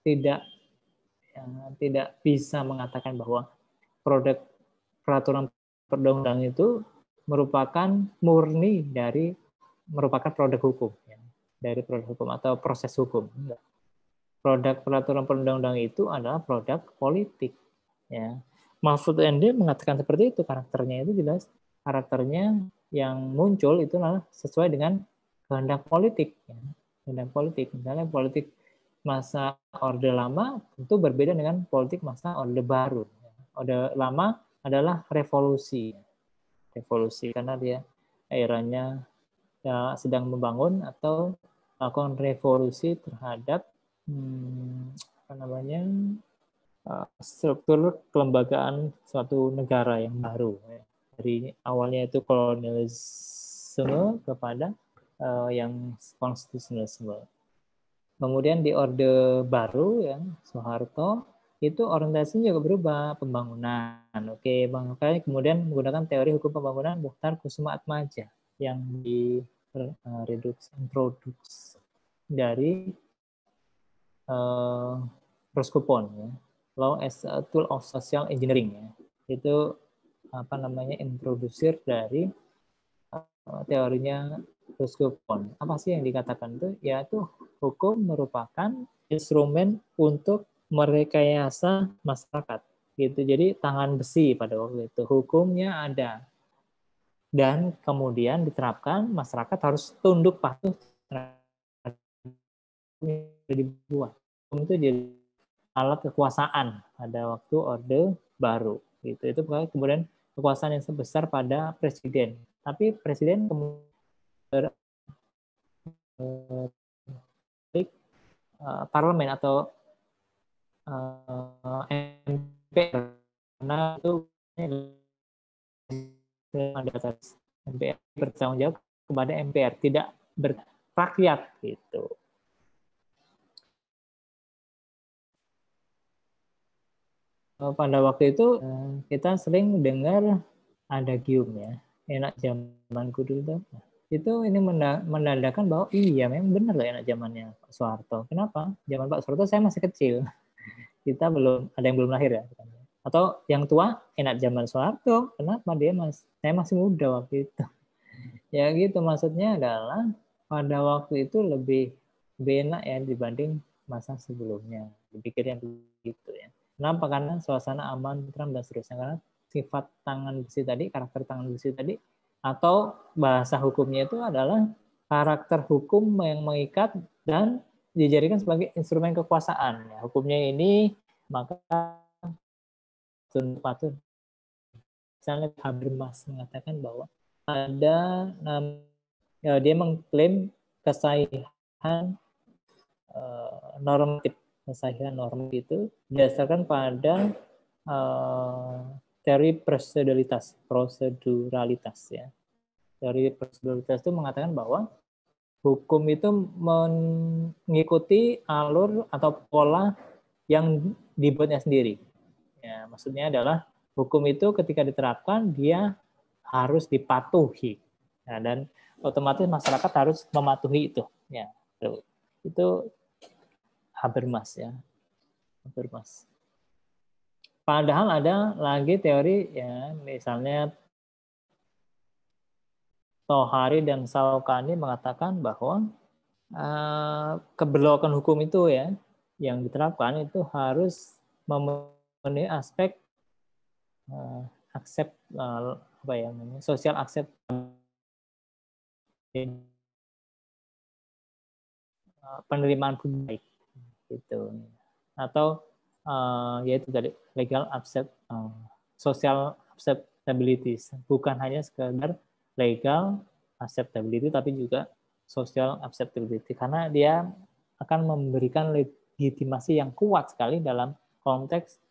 tidak bisa mengatakan bahwa produk peraturan perundang-undangan itu merupakan murni dari merupakan produk hukum ya, dari produk hukum atau proses hukum. Produk peraturan perundang-undangan itu adalah produk politik ya. Mahfud MD mengatakan seperti itu, karakternya itu jelas karakternya yang muncul itu adalah sesuai dengan kehendak politik ya. Kehendak politik, misalnya politik masa Orde Lama tentu berbeda dengan politik masa Orde Baru. Orde Lama adalah revolusi karena dia eranya ya, sedang membangun atau melakukan revolusi terhadap struktur kelembagaan suatu negara yang baru. Dari awalnya itu kolonialisme kepada yang konstitusionalisme. Kemudian di Orde Baru ya Soeharto itu orientasinya juga berubah, pembangunan. Oke, makanya kemudian menggunakan teori hukum pembangunan Mukhtar Kusuma-Atmaja yang introduksi dari Roskopon ya, Law as a Tool of Social Engineering ya. Itu introdusir dari teorinya Roskopon. Apa sih yang dikatakan itu? Yaitu hukum merupakan instrumen untuk merekayasa masyarakat gitu. Jadi tangan besi pada waktu itu, hukumnya ada, dan kemudian diterapkan masyarakat harus tunduk patuh dibuat. Hukum itu jadi alat kekuasaan pada waktu Orde Baru. Gitu. Itu kemudian kekuasaan yang sebesar pada presiden. Tapi presiden kemudian parlemen atau MPR, karena itu MPR bertanggung jawab kepada MPR, tidak rakyat gitu. Pada waktu itu kita sering dengar ada gium ya, enak zamanku dulu itu ini menandakan bahwa iya memang benar loh enak zamannya Pak Soeharto. Kenapa? Zaman Pak Soeharto saya masih kecil, kita belum ada yang belum lahir ya. Atau yang tua enak zaman Soeharto, kenapa saya masih muda waktu itu. Ya gitu, maksudnya adalah pada waktu itu lebih enak ya dibanding masa sebelumnya. Dipikirnya begitu ya. Kenapa? Karena suasana aman, tentram dan seterusnya. Karena sifat tangan besi tadi, karakter tangan besi tadi, atau bahasa hukumnya itu adalah karakter hukum yang mengikat dan dijadikan sebagai instrumen kekuasaan. Ya, hukumnya ini maka tunduk patuh. Misalnya Habermas mengatakan bahwa ada dia mengklaim kesahihan normatif, kesahihan normatif itu berdasarkan pada teori proseduralitas ya. Teori proseduralitas itu mengatakan bahwa hukum itu mengikuti alur atau pola yang dibuatnya sendiri. Ya, maksudnya adalah hukum itu ketika diterapkan dia harus dipatuhi. Nah, dan otomatis masyarakat harus mematuhi itu. Ya, itu Habermas ya. Habermas. Padahal ada lagi teori ya, misalnya Tohari dan Shawkani mengatakan bahwa keberlakuan hukum itu ya yang diterapkan itu harus memenuhi aspek apa ya namanya social accept penerimaan publik gitu atau yaitu tadi legal social acceptability, bukan hanya sekedar legal acceptability tapi juga social acceptability, karena dia akan memberikan legitimasi yang kuat sekali dalam konteks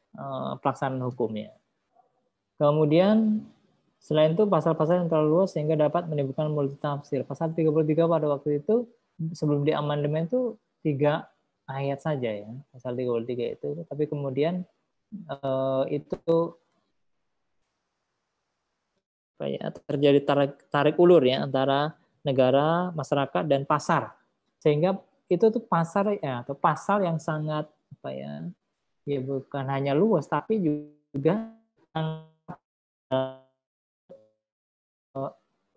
pelaksanaan hukumnya. Kemudian selain itu pasal-pasal yang terlalu luas sehingga dapat menimbulkan multitafsir. Pasal 33 pada waktu itu sebelum diamandemen itu 3 ayat saja ya, pasal 33 itu. Tapi kemudian itu terjadi tarik ulur ya antara negara, masyarakat dan pasar. Sehingga itu tuh pasar ya atau pasal yang sangat apa ya bukan hanya luas tapi juga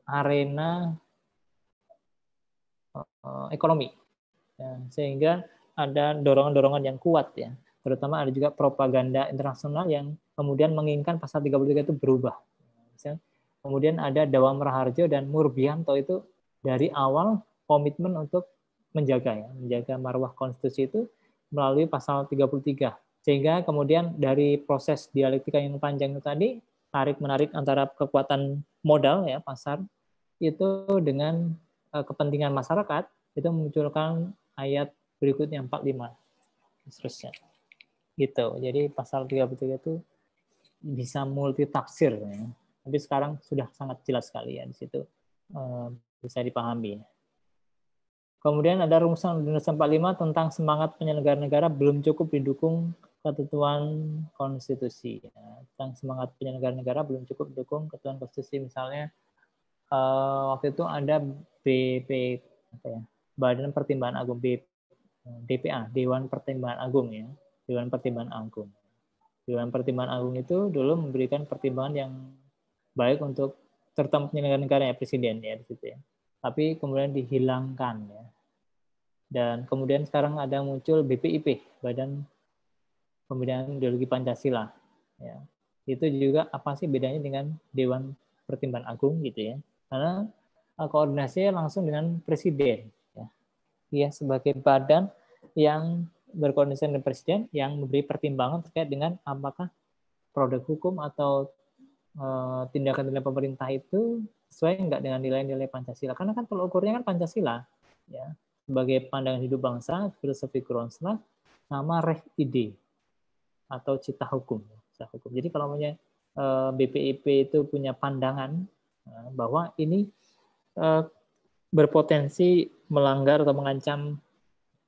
arena ekonomi ya, sehingga ada dorongan-dorongan yang kuat ya, terutama ada juga propaganda internasional yang kemudian menginginkan pasal 33 itu berubah. Kemudian ada Dawam Raharjo dan Murbianto itu dari awal komitmen untuk menjaga marwah konstitusi itu melalui pasal 33. Sehingga kemudian dari proses dialektika yang panjang itu tadi, tarik-menarik antara kekuatan modal ya pasar itu dengan kepentingan masyarakat, itu memunculkan ayat berikutnya 45 seterusnya. Gitu. Jadi pasal 33 itu bisa multi tafsir ya. Tapi sekarang sudah sangat jelas sekali ya di situ bisa dipahami. Kemudian ada rumusan 45 tentang semangat penyelenggara negara belum cukup didukung ketentuan konstitusi. Ya. Tentang semangat penyelenggara negara belum cukup didukung ketentuan konstitusi. Misalnya waktu itu ada BP apa ya, Badan Pertimbangan Agung DPA, Dewan Pertimbangan Agung ya, Dewan Pertimbangan Agung. Dewan Pertimbangan Agung itu dulu memberikan pertimbangan yang baik untuk terutama penyelenggara negara ya, presiden ya di situ ya. Tapi kemudian dihilangkan ya. Dan kemudian sekarang ada muncul BPIP, Badan Pembinaan Ideologi Pancasila ya. Itu juga apa sih bedanya dengan Dewan Pertimbangan Agung gitu ya. karena koordinasinya langsung dengan presiden. Ya, sebagai badan yang berkoordinasi dengan presiden yang memberi pertimbangan terkait dengan apakah produk hukum atau tindakan-tindakan pemerintah itu sesuai enggak dengan nilai-nilai Pancasila. Karena kan tolok ukurnya kan Pancasila, ya, sebagai pandangan hidup bangsa, filosofi Kronsla, sama reh ide atau cita hukum. Jadi kalau namanya BPIP itu punya pandangan bahwa ini berpotensi melanggar atau mengancam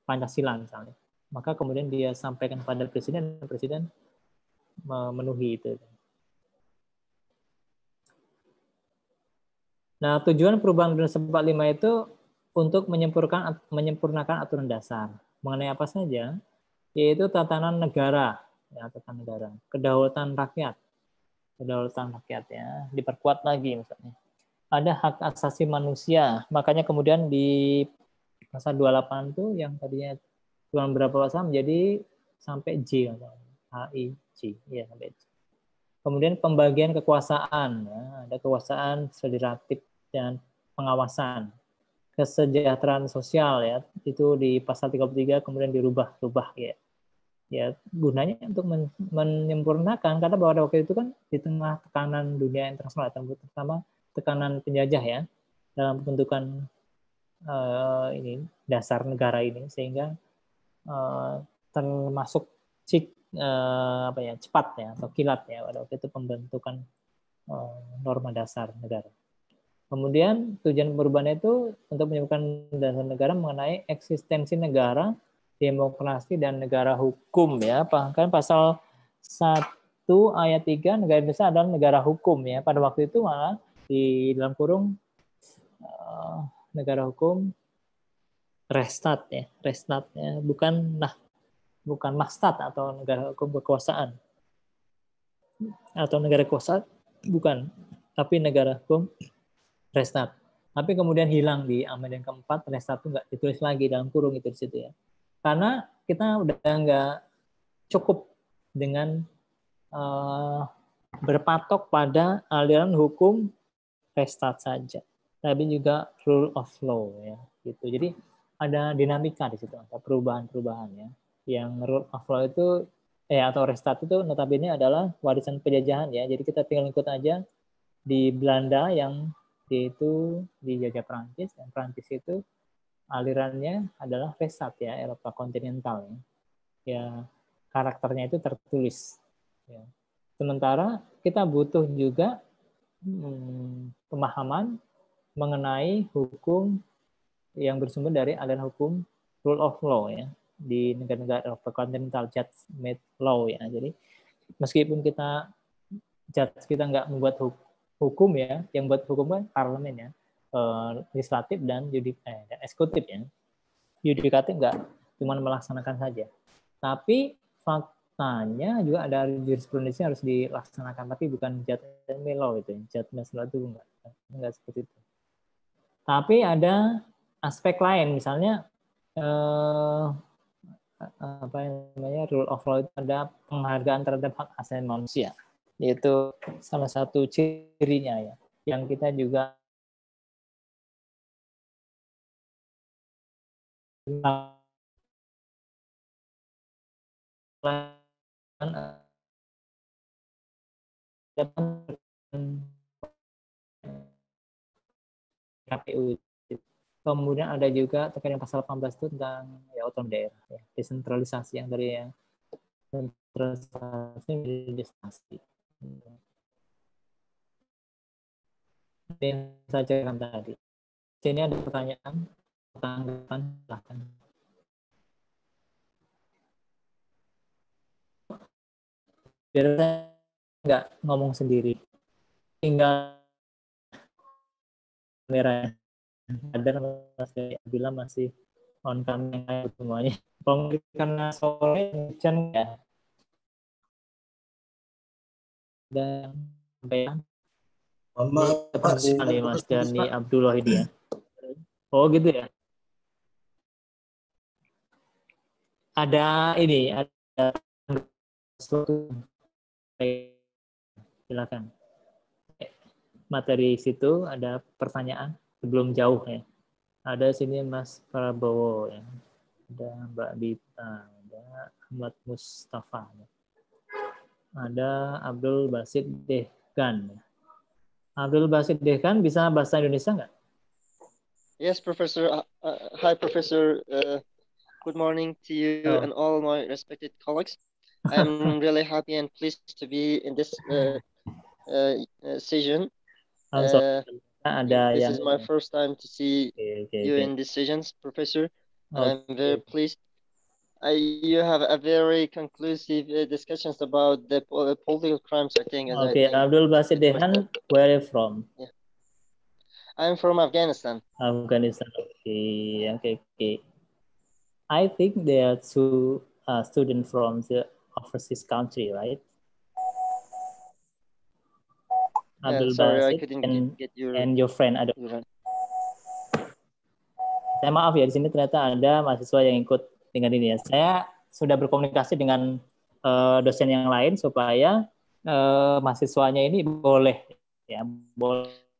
Pancasila misalnya, maka kemudian dia sampaikan pada presiden dan presiden memenuhi itu. Nah, tujuan perubahan Undang-Undang 45 itu untuk menyempurnakan aturan dasar mengenai apa saja, yaitu tatanan negara, ya, tatanan negara, kedaulatan rakyat ya, diperkuat lagi misalnya. Ada hak asasi manusia, makanya kemudian di pasal 28 itu yang tadinya cuma berapa pasal menjadi sampai J, HI, J, ya sampai J. Kemudian pembagian kekuasaan, ya, ada kekuasaan federatif dan pengawasan. Kesejahteraan sosial ya, itu di pasal 33 kemudian dirubah ya. Ya, gunanya untuk menyempurnakan, karena pada waktu itu kan di tengah tekanan dunia internasional, terutama tekanan penjajah ya dalam pembentukan ini dasar negara ini, sehingga termasuk cepat ya atau kilat ya pada waktu itu pembentukan norma dasar negara. Kemudian tujuan perubahan itu untuk menyebutkan dasar negara mengenai eksistensi negara, demokrasi dan negara hukum ya. Bahkan pasal 1 ayat 3 negara Indonesia adalah negara hukum ya. Pada waktu itu malah di dalam kurung negara hukum restat ya, bukan mastat atau negara hukum kekuasaan atau negara kekuasaan, bukan, tapi negara hukum restat. Tapi kemudian hilang di amendmen keempat, restat itu nggak ditulis lagi dalam kurung itu di situ ya. Karena kita udah nggak cukup dengan berpatok pada aliran hukum restat saja, tapi juga rule of law ya gitu. Jadi ada dinamika di situ, ada perubahan-perubahan ya. Yang rule of law itu atau restat itu notabene adalah warisan penjajahan ya. Jadi kita tinggal ikut aja di Belanda yang itu dijajah Prancis, dan Prancis itu alirannya adalah restat ya, Eropa kontinental ya. Ya, karakternya itu tertulis ya. Sementara kita butuh juga pemahaman mengenai hukum yang bersumber dari aliran hukum rule of law ya di negara-negara Eropa kontinental, judge-made law ya. Jadi meskipun kita nggak membuat hukum ya, yang buat hukum kan parlemen ya, legislatif dan eksekutif ya. Yudikatif nggak cuma melaksanakan saja, tapi faktanya juga ada jurisprudensi harus dilaksanakan, tapi bukan judgment law itu, judgment law itu enggak seperti itu. Tapi ada aspek lain, misalnya rule of law itu ada penghargaan terhadap hak asasi manusia, yaitu salah satu cirinya ya, yang kita juga KPU. Kemudian ada juga terkait dengan pasal 18 itu tentang ya otonomi daerah, ya, desentralisasi yang dari yang sentralisasi menjadi desentralisasi. Ini yang saya ceritakan tadi. Sini ada pertanyaan, tanggapan, silahkan. Biar saya nggak ngomong sendiri, tinggal kamera ada bila masih on kamera semuanya. Kalau karena sore hujan ya, dan sampai nih Mas Dani Abdullah ini ya. Oh gitu ya. Ada ini, ada silakan. materi situ ada pertanyaan sebelum jauh ya. Ada sini Mas Prabowo ya. Ada Mbak Dita, ada Ahmad Mustafa. Ya. Ada Abdul Basit Dehgan. Ya. Abdul Basit Dehgan bisa bahasa Indonesia nggak? Yes, Professor. Hi, Professor. Good morning to you and all my respected colleagues. I'm really happy and pleased to be in this session. This is my first time to see you in these sessions, Professor, and I'm very pleased. You have a very conclusive discussions about the political crimes, I think. Okay, Abdul Basit Dehgan, where are you from? Yeah. I'm from Afghanistan. Afghanistan, okay. I think there are two students from the overseas country, right? Abdul Basit and your friend ada. Saya maaf ya, di sini ternyata ada mahasiswa yang ikut dengan ini ya. Saya sudah berkomunikasi dengan dosen yang lain supaya mahasiswanya ini boleh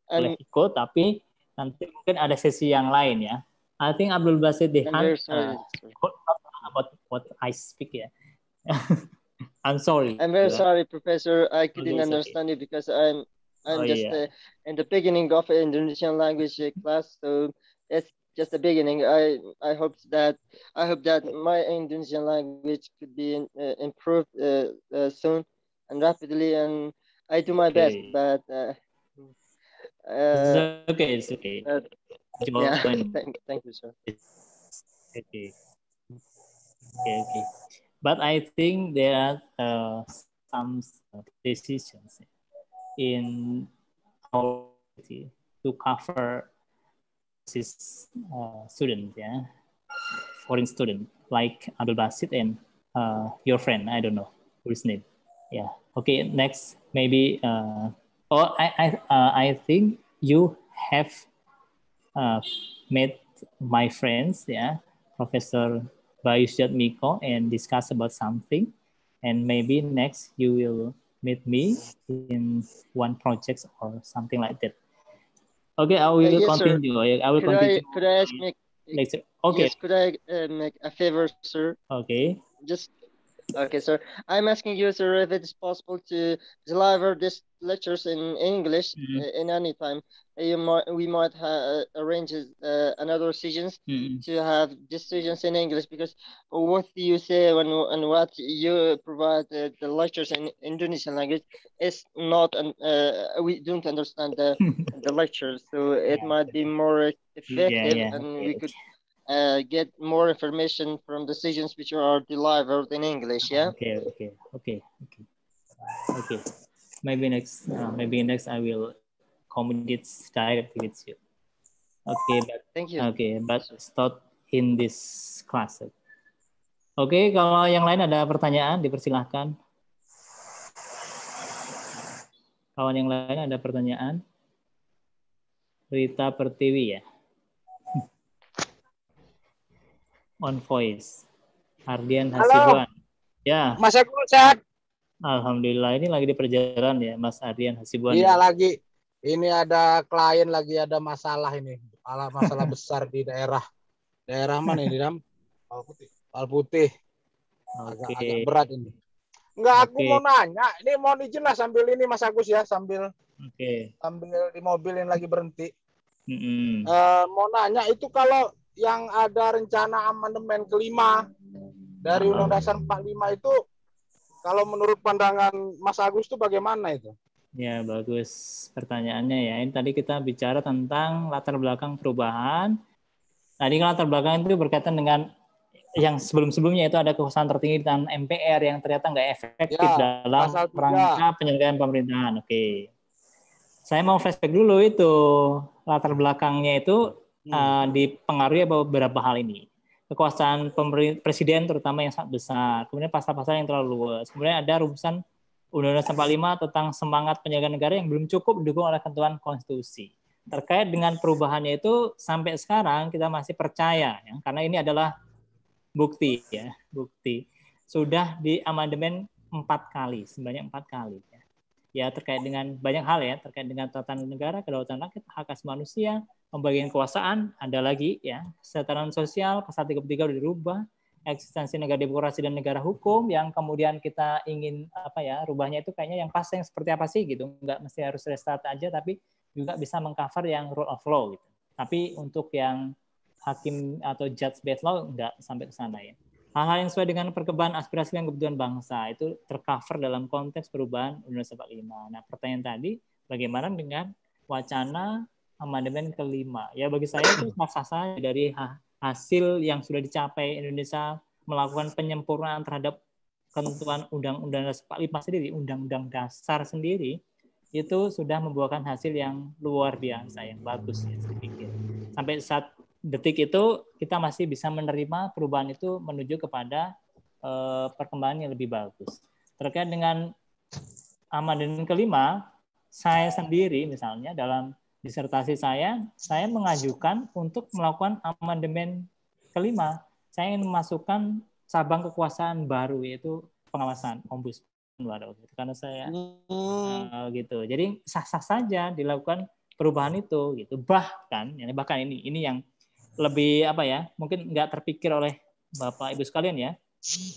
ikut, tapi nanti mungkin ada sesi yang lain ya. I think Abdul Basit Dehgan about what I speak ya. I'm sorry. I'm very sorry, Professor. I couldn't understand you because I'm just in the beginning of Indonesian language class, so it's just the beginning. I hope that my Indonesian language could be improved soon and rapidly, and I do my best. But it's okay. Thank you, sir. Okay. But I think there are some decisions in our to cover this student, foreign student like Abdul Basit and your friend. I don't know whose name. Yeah. Okay. Next, maybe. I think you have met my friends, Professor Bayusjat Miko, and discuss about something, and maybe next you will meet me in one project or something like that. Okay, I will continue. Sir. I will continue. Could I ask later? Okay. Yes, could I make a favor, sir? Okay. Okay, sir. I'm asking you, sir, if it's possible to deliver these lectures in English in any time. We might arrange another sessions to have decisions in English, because what you say and what you provide the lectures in Indonesian language is not, we don't understand the lectures, so it might be more effective, and we could get more information from decisions which are delivered in English. Yeah. Okay. Maybe next I will communicate directly with you. Okay, but thank you. Okay, but start in this class. Okay, kalau yang lain ada pertanyaan, dipersilahkan. Kawan yang lain ada pertanyaan? Rita Pertiwi ya. On voice. Ardian Hasibuan. Ya. Mas Agus sehat? Alhamdulillah, ini lagi di perjalanan ya, Mas Ardian Hasibuan. Iya, lagi. Ini ada klien lagi ada masalah ini. Masalah besar di daerah. Daerah mana ini, Dam? Palputih. Agak berat ini. Enggak, aku mau nanya. Ini mau izin lah sambil ini Mas Agus ya, sambil di mobil yang lagi berhenti. Mau nanya itu kalau yang ada rencana amandemen kelima dari Undang-Undang Dasar 45 itu, kalau menurut pandangan Mas Agus itu bagaimana itu? Ya, bagus pertanyaannya ya. Ini tadi kita bicara tentang latar belakang perubahan. Tadi latar belakang itu berkaitan dengan yang sebelum-sebelumnya itu ada kekuasaan tertinggi dan MPR yang ternyata nggak efektif dalam rangka penyelenggaraan pemerintahan. Oke. Saya mau flashback dulu itu. Latar belakangnya itu dipengaruhi beberapa hal ini. Kekuasaan presiden terutama yang sangat besar, kemudian pasal-pasal yang terlalu luas, kemudian ada rumusan Undang-Undang 45 tentang semangat penyelenggaraan negara yang belum cukup didukung oleh ketentuan konstitusi. Terkait dengan perubahannya itu sampai sekarang kita masih percaya ya, karena ini adalah bukti sudah di amandemen 4 kali, sebanyak 4 kali ya. ya terkait dengan banyak hal ya, terkait dengan tatanan negara, kedaulatan rakyat, hak asasi manusia, pembagian kekuasaan, ada lagi ya, kesejahteraan sosial, pasal 33 udah dirubah, eksistensi negara demokrasi dan negara hukum yang kemudian kita ingin rubahnya itu kayaknya yang pas yang seperti apa sih gitu, nggak mesti harus restart aja, tapi juga bisa mengcover yang rule of law gitu. Tapi untuk yang hakim atau judge based law nggak sampai ke sana ya. Hal-hal yang sesuai dengan perkembangan aspirasi dan kebutuhan bangsa itu tercover dalam konteks perubahan Undang-Undang 45. Nah, pertanyaan tadi, bagaimana dengan wacana amandemen kelima? Ya, bagi saya itu sah-sah saja dari hasil yang sudah dicapai Indonesia melakukan penyempurnaan terhadap ketentuan Undang-Undang 45 sendiri, Undang-Undang Dasar sendiri, itu sudah membuahkan hasil yang luar biasa, yang bagus ya, saya pikir. Sampai saat detik itu kita masih bisa menerima perubahan itu menuju kepada perkembangan yang lebih bagus. Terkait dengan amandemen kelima, saya sendiri misalnya dalam disertasi saya mengajukan untuk melakukan amandemen kelima. Saya ingin memasukkan cabang kekuasaan baru, yaitu pengawasan ombudsman baru. Karena saya gitu. Jadi sah-sah saja dilakukan perubahan itu gitu. Bahkan ini yang lebih mungkin nggak terpikir oleh Bapak Ibu sekalian ya.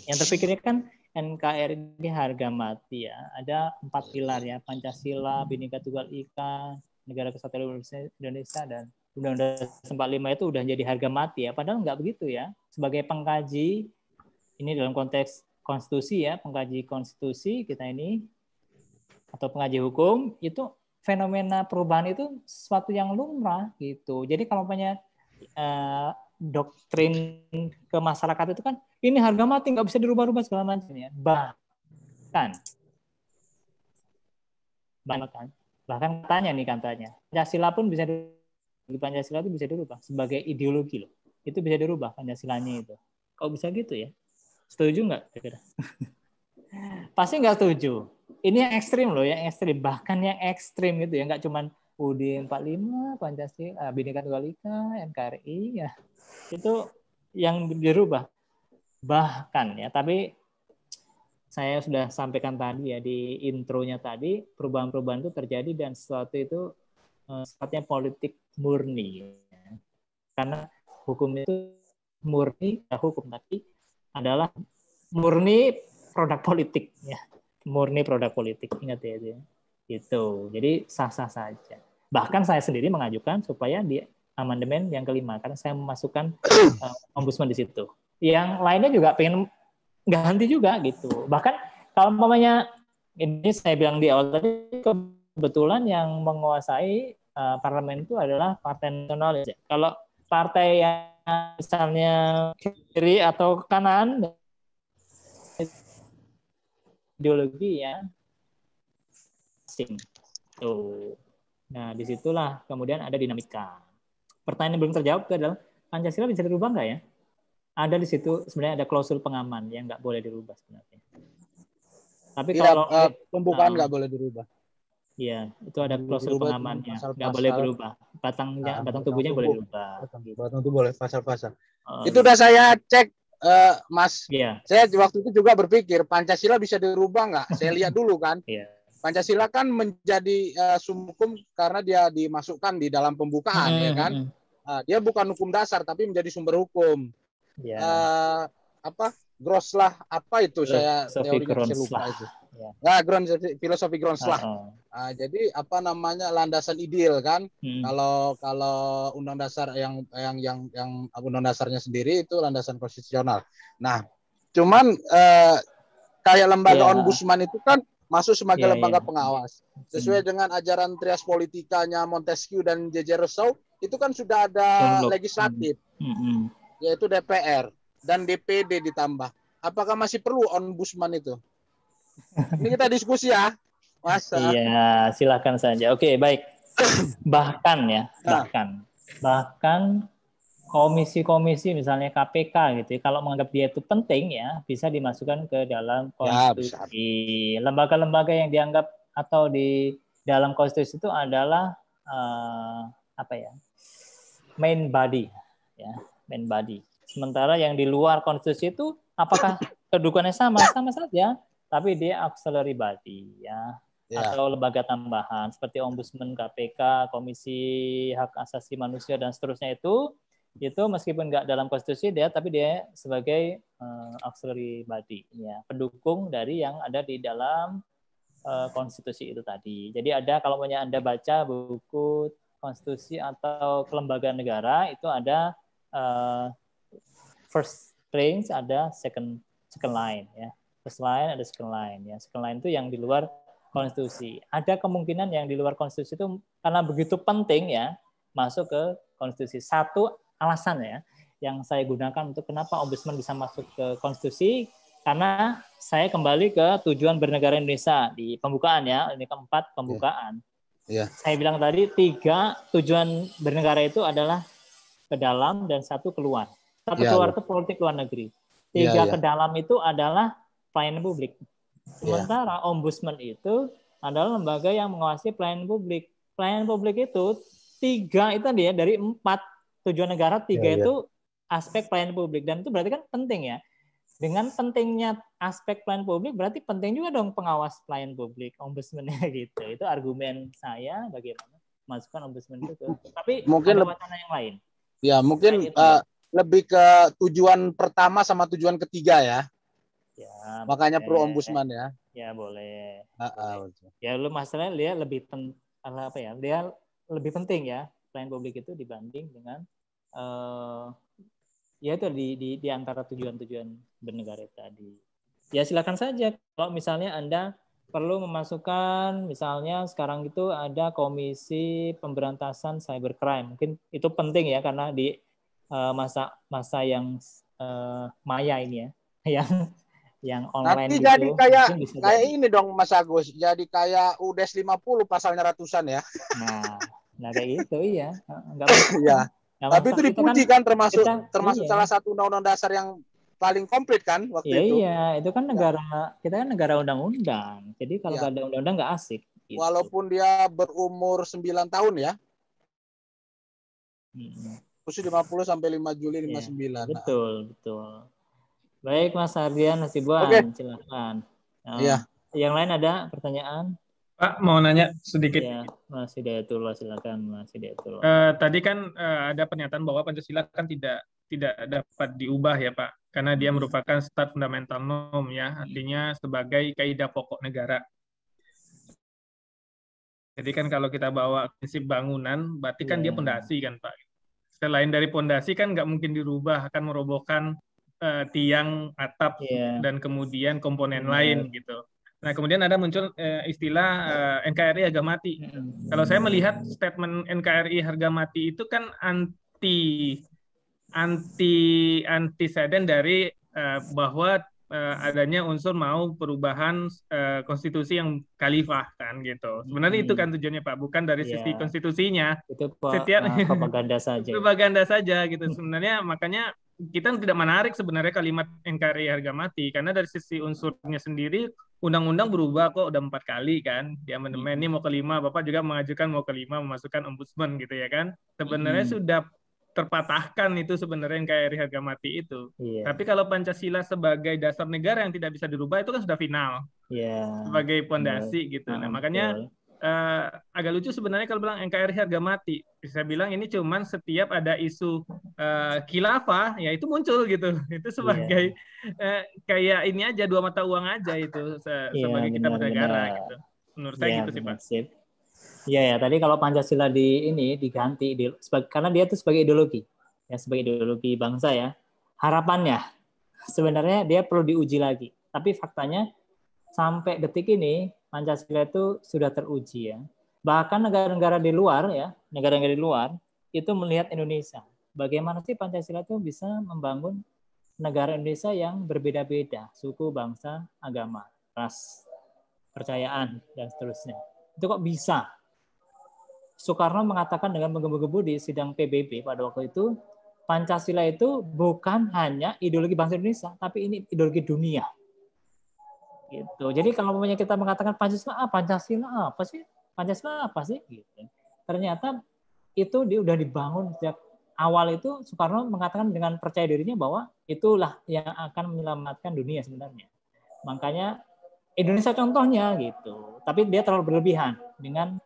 Yang terpikirnya kan NKRI harga mati ya. Ada 4 pilar ya, Pancasila, Bhinneka Tunggal Ika, Negara Kesatuan Indonesia, dan Undang-Undang 45 itu udah jadi harga mati ya. Padahal nggak begitu ya. Sebagai pengkaji, ini dalam konteks konstitusi ya, pengkaji konstitusi kita ini, atau pengkaji hukum, itu fenomena perubahan itu sesuatu yang lumrah gitu. Jadi kalau doktrin ke masyarakat itu kan ini harga mati nggak bisa dirubah-rubah segala macam ya. Bahkan katanya Pancasila pun bisa dirubah. Pancasila itu bisa dirubah sebagai ideologi loh. Itu bisa dirubah Pancasilanya itu. Kok bisa gitu ya? Setuju nggak kira-kira? Pasti nggak setuju. Ini yang ekstrim loh, yang ekstrim. Bahkan yang ekstrim itu ya, nggak cuman UUD 45, Pancasila, Bhinneka Tunggal Ika, NKRI ya. Itu yang dirubah. Bahkan ya, tapi saya sudah sampaikan tadi ya di intronya tadi, perubahan-perubahan itu terjadi dan sesuatu itu sifatnya politik murni. Ya. Karena hukum itu murni, hukum tapi adalah murni produk politik ya. Murni produk politik, ingat ya itu. Gitu. Jadi sah-sah saja. Bahkan saya sendiri mengajukan supaya di amandemen yang kelima karena saya memasukkan ombudsman di situ. Yang lainnya juga pengen ganti juga gitu. Bahkan kalau umpamanya ini saya bilang di awal tadi, kebetulan yang menguasai parlemen itu adalah partai nasionalis. Kalau partai yang misalnya kiri atau kanan ideologi ya asing. Tuh. Nah, disitulah kemudian ada dinamika. Pertanyaan yang belum terjawab itu adalah Pancasila bisa dirubah nggak ya? Ada di situ sebenarnya ada klausul pengaman yang nggak boleh dirubah sebenarnya. Tapi kalau pembukaan nggak boleh dirubah. Iya, itu ada klausul pengamannya, nggak boleh berubah. Batang tubuhnya boleh dirubah. Batang tubuh boleh pasal-pasal. Itu udah saya cek, Mas. Iya. Saya waktu itu juga berpikir Pancasila bisa dirubah nggak? Saya lihat dulu kan. Iya. Pancasila kan menjadi sumber hukum karena dia dimasukkan di dalam pembukaan, ya kan? Dia bukan hukum dasar tapi menjadi sumber hukum. Yeah. Grosslah apa itu teorinya saya lupa itu. Nah, filosofi Grosslah. Jadi landasan ideal kan? Kalau undang dasar yang undang dasarnya sendiri itu landasan konstitusional. Nah, cuman kayak lembaga ombudsman itu kan masuk sebagai lembaga pengawas. Sesuai dengan ajaran trias politikanya Montesquieu dan J.J. Rousseau, itu kan sudah ada legislatif, yaitu DPR dan DPD ditambah. Apakah masih perlu ombudsman itu? Ini kita diskusi ya, Mas. Iya, silakan saja. Oke, baik. Bahkan komisi-komisi misalnya KPK gitu, kalau menganggap dia itu penting ya, bisa dimasukkan ke dalam konstitusi. Lembaga-lembaga yang dianggap atau di dalam konstitusi itu adalah main body ya, main body. Sementara yang di luar konstitusi itu apakah kedudukannya sama saja, tapi dia auxiliary body ya. atau lembaga tambahan seperti Ombudsman, KPK, Komisi Hak Asasi Manusia dan seterusnya itu meskipun nggak dalam konstitusi dia, tapi dia sebagai auxiliary body, ya, pendukung dari yang ada di dalam konstitusi itu tadi. Jadi ada, kalau Anda baca buku konstitusi atau kelembagaan negara, itu ada first range, ada second line, ya. First line, ada second line, ya. Second line itu yang di luar konstitusi. Ada kemungkinan yang di luar konstitusi itu karena begitu penting, ya, masuk ke konstitusi. Satu alasan, ya, yang saya gunakan untuk kenapa Ombudsman bisa masuk ke konstitusi, karena saya kembali ke tujuan bernegara Indonesia di pembukaan, ya, ini keempat pembukaan. Yeah. Saya bilang tadi 3 tujuan bernegara itu adalah ke dalam dan 1 keluar. 1 keluar itu politik luar negeri. 3 ke dalam itu adalah pelayanan publik. Sementara Ombudsman itu adalah lembaga yang mengawasi pelayanan publik. Pelayanan publik itu 3 itu dia dari 4 tujuan negara, 3 itu aspek pelayanan publik, dan itu berarti kan penting, ya. Dengan pentingnya aspek pelayanan publik, berarti penting juga dong pengawas pelayanan publik, ombudsman-nya gitu. Itu argumen saya bagaimana masukkan ombudsman itu. Tapi mungkin ada wacana yang lain. Ya, mungkin lebih ke tujuan pertama sama tujuan ketiga, ya. Ya, makanya perlu ombudsman, ya. Ya, boleh. Ya, lu masalahnya dia lebih dia lebih penting, ya, pelayanan publik itu dibanding dengan ya itu di antara tujuan-tujuan bernegara tadi. Ya, silakan saja kalau misalnya Anda perlu memasukkan, misalnya sekarang itu ada Komisi Pemberantasan Cybercrime. Mungkin itu penting, ya, karena di masa yang maya ini, ya, yang online. Nanti jadi gitu, kayak ini dong Mas Agus, jadi kayak UDES 50 pasalnya ratusan, ya. Nah kayak gitu, iya. Iya. Tapi itu dipuji kan termasuk salah satu undang-undang dasar yang paling komplit kan waktu itu. Iya, itu kan kita kan negara undang-undang. Jadi kalau nggak ada undang-undang nggak asik. Gitu. Walaupun dia berumur 9 tahun, ya. Khusus 50 sampai 5 Juli 59. Betul. Baik, Mas Ardian Hasibuan, silakan. Yang lain ada pertanyaan? Pak, mau nanya sedikit. Ya, Mas Hidayatullah, silakan Mas Hidayatullah. Tadi kan ada pernyataan bahwa Pancasila kan tidak dapat diubah, ya Pak, karena dia merupakan stat fundamental norm, ya, artinya sebagai kaidah pokok negara. Jadi kan kalau kita bawa prinsip bangunan, berarti kan dia pondasi kan, Pak. Selain dari pondasi kan nggak mungkin dirubah, akan merobohkan tiang, atap, dan kemudian komponen lain gitu. Nah, kemudian ada muncul istilah NKRI harga mati. Kalau saya melihat statement NKRI harga mati itu kan antecedent dari bahwa adanya unsur mau perubahan konstitusi yang khalifah kan gitu. Sebenarnya itu kan tujuannya Pak, bukan dari sisi konstitusinya. Itu propaganda saja. Propaganda saja gitu. Sebenarnya makanya kita tidak menarik sebenarnya kalimat NKRI harga mati, karena dari sisi unsurnya sendiri undang-undang berubah kok, udah 4 kali kan di amandemen ini mau ke-5, Bapak juga mengajukan mau ke-5 memasukkan ombudsman gitu ya kan. Sebenarnya sudah terpatahkan itu sebenarnya NKRI harga mati itu. Tapi kalau Pancasila sebagai dasar negara yang tidak bisa dirubah itu kan sudah final. Sebagai pondasi gitu. Nah, makanya agak lucu sebenarnya kalau bilang NKRI harga mati. Saya bilang ini cuman setiap ada isu khilafah, ya itu muncul gitu. Itu sebagai kayak ini aja, 2 mata uang aja itu sebagai kita bernegara gitu. Menurut saya gitu sih Pak. Iya ya, tadi kalau Pancasila diganti karena dia itu sebagai ideologi, ya, sebagai ideologi bangsa, ya. Harapannya sebenarnya dia perlu diuji lagi. Tapi faktanya sampai detik ini Pancasila itu sudah teruji, ya. Bahkan negara-negara di luar, ya, negara-negara di luar itu melihat Indonesia. Bagaimana sih Pancasila itu bisa membangun negara Indonesia yang berbeda-beda, suku, bangsa, agama, ras, percayaan, dan seterusnya. Itu kok bisa? Soekarno mengatakan dengan menggebu-gebu di sidang PBB pada waktu itu, Pancasila itu bukan hanya ideologi bangsa Indonesia, tapi ini ideologi dunia. Gitu. Jadi kalau kita mengatakan Pancasila apa sih? Pancasila apa sih? Gitu. Ternyata itu udah dibangun sejak awal itu. Soekarno mengatakan dengan percaya dirinya bahwa itulah yang akan menyelamatkan dunia sebenarnya. Makanya Indonesia contohnya gitu. Tapi dia terlalu berlebihan dengan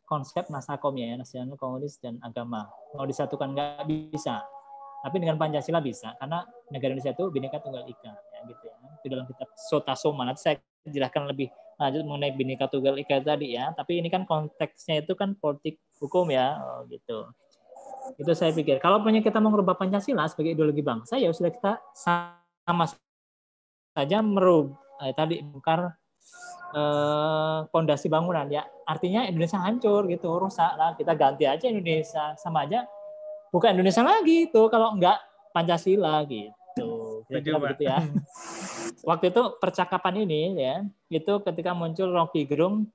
konsep nasakomnya ya, nasional, komunis dan agama. Mau disatukan nggak bisa. Tapi dengan Pancasila bisa, karena negara Indonesia itu Bhinneka Tunggal Ika, ya, gitu ya. Itu dalam kitab Sota Soma. Nanti saya jelaskan lebih lanjut mengenai Bhinneka Tunggal Ika tadi ya. Tapi ini kan konteksnya itu kan politik hukum ya, gitu. Itu saya pikir. Kalau punya kita mau merubah Pancasila sebagai ideologi bangsa, ya sudah kita sama saja merubah tadi bongkar fondasi bangunan ya. Artinya Indonesia hancur gitu, rusak lah. Kita ganti aja Indonesia, sama aja bukan Indonesia lagi itu kalau enggak Pancasila gitu. Kira-kira begitu ya. Waktu itu percakapan ini ya, itu ketika muncul Rocky Gerung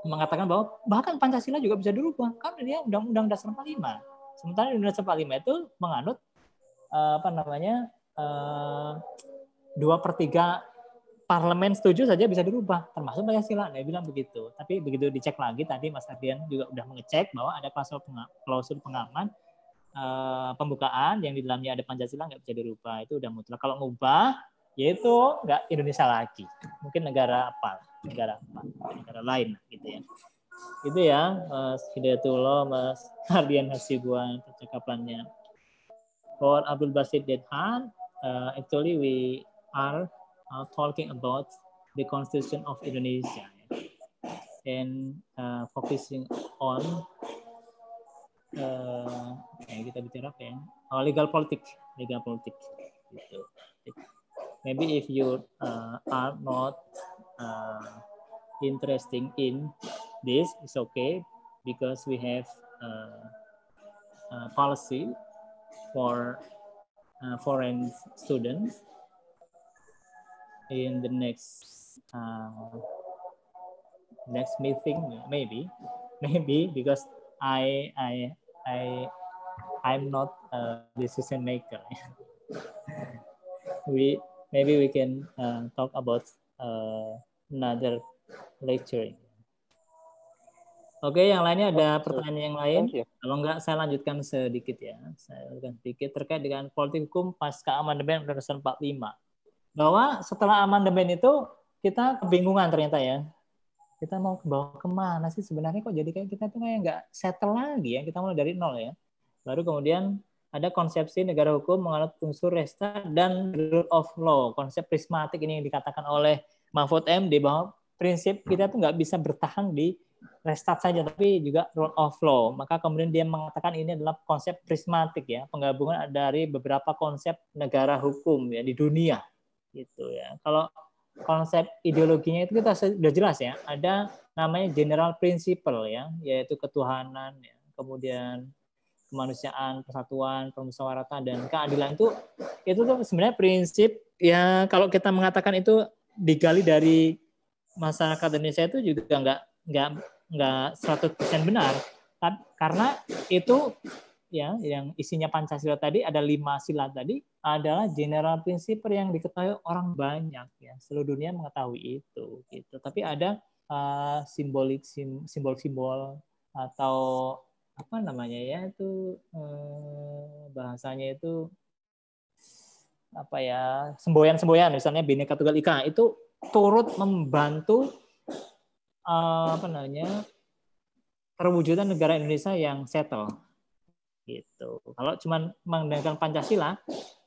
mengatakan bahwa bahkan Pancasila juga bisa dirubah. Kan dia Undang-Undang Dasar 45. Sementara Undang-Undang Dasar 45 itu menganut 2/3 parlemen setuju saja bisa dirubah, termasuk Pancasila. Dia bilang begitu. Tapi begitu dicek lagi tadi Mas Ardian juga udah mengecek bahwa ada klausul pengaman pembukaan yang di dalamnya ada Pancasila nggak bisa dirubah, itu udah mutlak. Kalau ngubah yaitu nggak Indonesia lagi, mungkin negara lain gitu ya. Itu ya Mas Hidayatullah, Mas Ardian Hasibuan percakapannya. For Abdul Basit Dedhan, actually we are talking about the Constitution of Indonesia and focusing on kita bicara apa ya? Legal politics gitu. Maybe if you are not interested in this, it's okay because we have policy for foreign students in the next meeting, maybe because I'm not a decision maker. Maybe we can talk about another lecture. Oke, yang lainnya ada pertanyaan yang lain? Kalau enggak, saya lanjutkan sedikit ya. Terkait dengan politik hukum pasca amandemen Undang-Undang 45. Bahwa setelah amandemen itu kita kebingungan ternyata ya. Kita mau bawa kemana sih sebenarnya, kok jadi kayak kita tuh kayak nggak settle lagi ya, kita mulai dari nol ya. Baru kemudian ada konsepsi negara hukum menganut unsur resta dan rule of law, konsep prismatik ini yang dikatakan oleh Mahfud MD bahwa prinsip kita tuh nggak bisa bertahan di restat saja tapi juga rule of law. Maka kemudian dia mengatakan ini adalah konsep prismatik ya, penggabungan dari beberapa konsep negara hukum ya di dunia gitu ya. Kalau konsep ideologinya itu kita sudah jelas ya, ada namanya general principle ya, yaitu ketuhanan ya, kemudian kemanusiaan, persatuan, permusyawaratan dan keadilan itu tuh sebenarnya prinsip ya, kalau kita mengatakan itu digali dari masyarakat Indonesia itu juga nggak 100% benar, karena itu ya yang isinya Pancasila tadi ada 5 sila tadi adalah general principle yang diketahui orang banyak ya, seluruh dunia mengetahui itu gitu. Tapi ada simbol-simbol atau apa namanya ya, itu bahasanya itu apa ya, semboyan-semboyan, misalnya Bhinneka Tunggal Ika itu turut membantu terwujudan negara Indonesia yang settle gitu. Kalau cuma menggunakan Pancasila,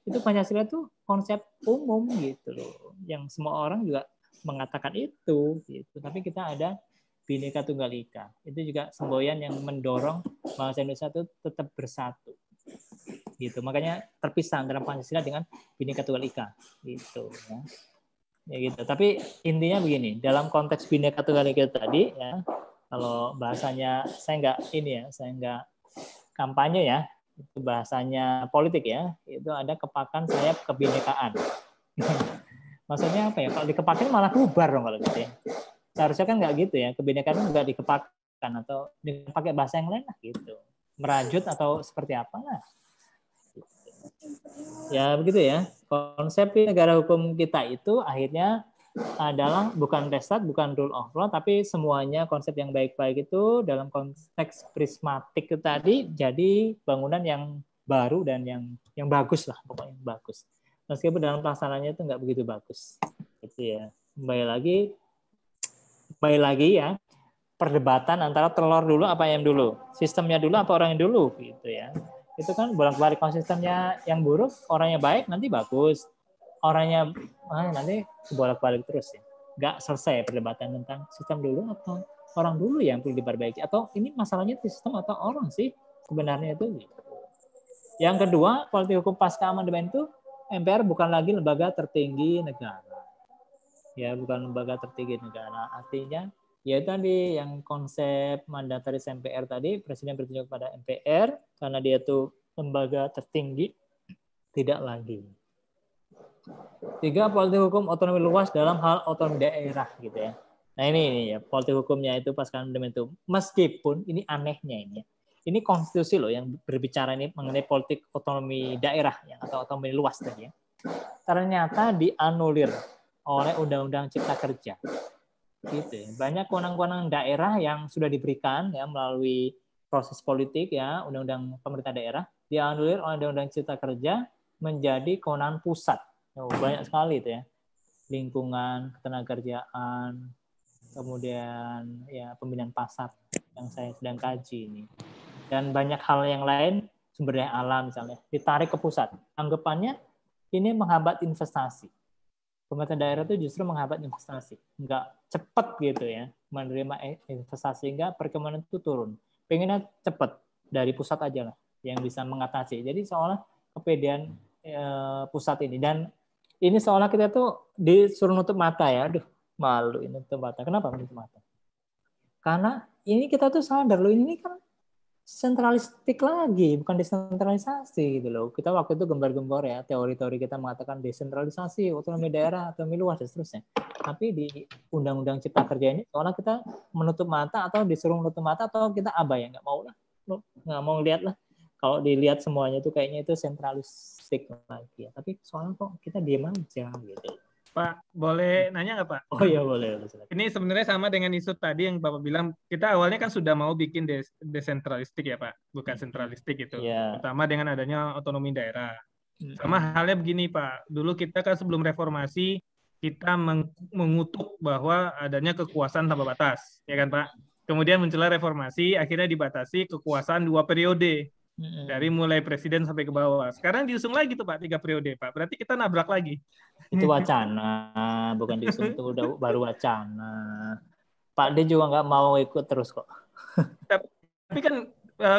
itu Pancasila itu konsep umum gitu loh, yang semua orang juga mengatakan itu gitu. Tapi kita ada Bhinneka Tunggal Ika, itu juga semboyan yang mendorong bangsa Indonesia itu tetap bersatu gitu. Makanya terpisah antara Pancasila dengan Bhinneka Tunggal Ika gitu ya. Ya gitu. Tapi intinya begini, dalam konteks Bhinneka Tunggal Ika tadi ya, kalau bahasanya saya nggak kampanye ya, itu bahasanya politik ya, itu ada kepakan sayap kebinekaan. Maksudnya apa ya, kalau dikepakin malah bubar dong kalau gitu ya. Seharusnya kan nggak gitu ya, kebinekaan nggak dikepakan atau dipakai bahasa yang lain lah gitu, merajut atau seperti apa lah. Ya begitu ya, konsep negara hukum kita itu akhirnya adalah bukan restat, bukan rule of law, tapi semuanya konsep yang baik-baik itu dalam konteks prismatik itu tadi jadi bangunan yang baru dan yang bagus lah, pokoknya bagus. Meskipun dalam pelaksanaannya itu nggak begitu bagus, gitu ya. kembali lagi ya, perdebatan antara telur dulu apa ayam dulu, sistemnya dulu apa orang yang dulu gitu ya. Itu kan bolak-balik, konsistennya yang buruk, orangnya baik nanti bagus, orangnya nanti bolak-balik terus ya. Nggak selesai perdebatan tentang sistem dulu atau orang dulu yang perlu diperbaiki, atau ini masalahnya sistem atau orang sih sebenarnya itu. Yang kedua, politik hukum pasca amandemen itu MPR bukan lagi lembaga tertinggi negara. Ya, bukan lembaga tertinggi negara. Artinya, ya tadi yang konsep mandataris MPR tadi, presiden bertunjuk pada MPR karena dia tuh lembaga tertinggi, tidak lagi. 3, politik hukum otonomi luas dalam hal otonomi daerah gitu ya. Nah ini ya politik hukumnya itu pasca amandemen itu. Meskipun ini anehnya ini konstitusi loh yang berbicara ini mengenai politik otonomi daerah ya, atau otonomi luas tadi ya. Ternyata dianulir oleh Undang-Undang Cipta Kerja. Gitu ya. Banyak kewenangan-kewenangan daerah yang sudah diberikan ya melalui proses politik ya, Undang-Undang Pemerintah Daerah dianulir oleh Undang-Undang Cipta Kerja menjadi kewenangan pusat. Banyak sekali itu ya. Lingkungan, ketenagakerjaan, kemudian ya pembinaan pasar yang saya sedang kaji ini. Dan banyak hal yang lain, sumber daya alam misalnya, ditarik ke pusat. Anggapannya ini menghambat investasi. Pemerintah daerah itu justru menghambat investasi. Enggak cepat gitu ya, menerima investasi sehingga perekonomian itu turun. Pengennya cepat, dari pusat aja lah yang bisa mengatasi. Jadi seolah kepedean pusat ini. Dan ini seolah kita tuh disuruh nutup mata ya. Aduh, malu ini nutup mata. Kenapa nutup mata? Karena ini kita tuh sadar loh, ini kan sentralistik lagi, bukan desentralisasi gitu loh. Kita waktu itu gembar-gembor ya, teori-teori kita mengatakan desentralisasi, otonomi daerah, otonomi luas dan seterusnya. Tapi di Undang-Undang Cipta Kerja ini seolah kita menutup mata atau disuruh menutup mata atau kita abai ya, nggak mau lah, nggak mau lihat lah. Kalau dilihat semuanya itu kayaknya itu sentralistik lagi ya. Tapi soalnya kok kita diam aja gitu. Pak, boleh nanya nggak Pak? Oh iya boleh. Ini sebenarnya sama dengan isu tadi yang Bapak bilang, kita awalnya kan sudah mau bikin desentralistik ya Pak, bukan sentralistik gitu. Yeah. Pertama dengan adanya otonomi daerah. Sama halnya begini Pak, dulu kita kan sebelum reformasi, kita mengutuk bahwa adanya kekuasaan tanpa batas, ya kan Pak? Kemudian muncullah reformasi, akhirnya dibatasi kekuasaan 2 periode. Dari mulai presiden sampai ke bawah. Sekarang diusung lagi tuh Pak 3 periode Pak. Berarti kita nabrak lagi. Itu wacana, bukan diusung, itu udah baru wacana. Pak D juga nggak mau ikut terus kok. Tapi kan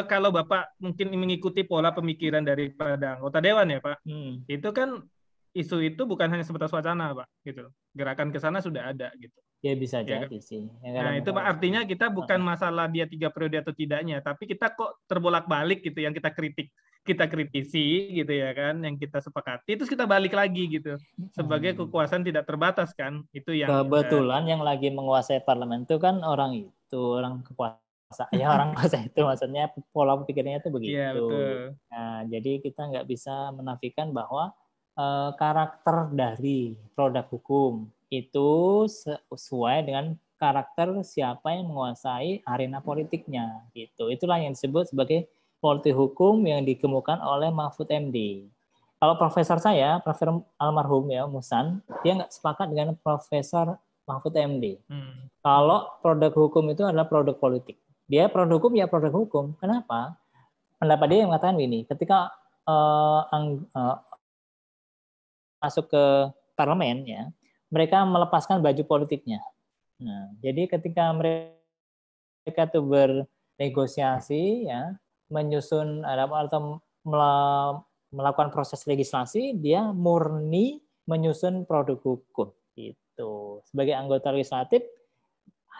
kalau Bapak mungkin mengikuti pola pemikiran daripada anggota dewan ya Pak, itu kan isu itu bukan hanya sebatas wacana Pak, gitu. Gerakan ke sana sudah ada gitu. Ya bisa ya, jadi sih. Nah itu Pak artinya kita bukan masalah dia 3 periode atau tidaknya, tapi kita kok terbolak-balik gitu yang kita kritisi gitu ya kan, yang kita sepakati terus kita balik lagi gitu sebagai kekuasaan tidak terbatas kan, itu yang kebetulan yang lagi menguasai parlemen itu kan orang kekuasaan ya, orang kuasa itu maksudnya pola pikirnya itu begitu. Ya, betul. Nah jadi kita nggak bisa menafikan bahwa karakter dari produk hukum itu sesuai dengan karakter siapa yang menguasai arena politiknya gitu. Itulah yang disebut sebagai politik hukum yang dikemukakan oleh Mahfud MD. Kalau profesor saya, Profesor almarhum ya Musan, dia nggak sepakat dengan Profesor Mahfud MD. Kalau produk hukum itu adalah produk politik. Dia produk hukum ya produk hukum. Kenapa? Pendapat dia yang mengatakan ini, ketika masuk ke parlemen ya, mereka melepaskan baju politiknya. Nah, jadi ketika mereka tuh bernegosiasi ya, menyusun atau melakukan proses legislasi, dia murni menyusun produk hukum itu. Sebagai anggota legislatif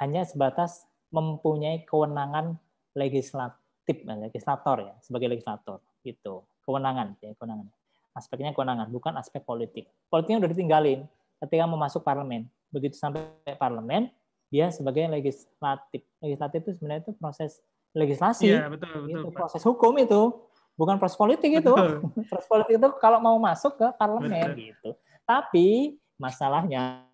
hanya sebatas mempunyai kewenangan legislator ya, sebagai legislator gitu. Kewenangan ya, kewenangan. Aspeknya kewenangan, bukan aspek politik. Politiknya udah ditinggalin ketika mau masuk parlemen. Begitu sampai parlemen, dia sebagai legislatif. Legislatif itu sebenarnya itu proses legislasi. Iya, betul, itu Pak. proses hukum itu, bukan proses politik itu. Proses politik itu kalau mau masuk ke parlemen gitu. Tapi masalahnya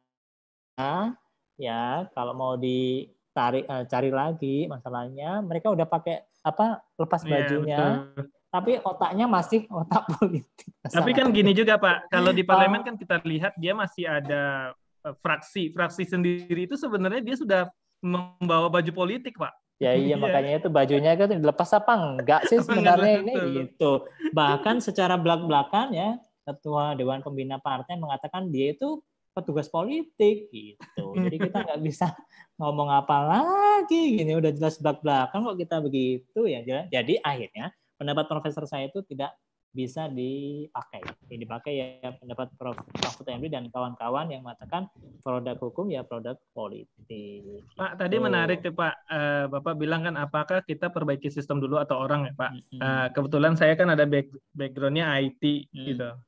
ya kalau mau ditarik cari lagi masalahnya, mereka udah pakai lepas bajunya. Betul. Tapi otaknya masih otak politik. Tapi kan gini juga Pak, kalau di parlemen kan kita lihat dia masih ada fraksi sendiri itu sebenarnya dia sudah membawa baju politik, Pak. Ya iya, makanya itu bajunya kan dilepas apa enggak sih sebenarnya ini gitu. Bahkan secara belak-belakan ya Ketua Dewan Pembina Partai mengatakan dia itu petugas politik gitu. Jadi kita nggak bisa ngomong apa lagi gini, udah jelas belak-belakan kok kita begitu ya. Jadi akhirnya pendapat profesor saya itu tidak bisa dipakai. Yang dipakai ya pendapat Prof. Mahfud MD dan kawan-kawan yang mengatakan produk hukum ya produk politik. Pak, tadi menarik ya Pak, Bapak bilang kan apakah kita perbaiki sistem dulu atau orang ya Pak. Kebetulan saya kan ada background-nya IT gitu.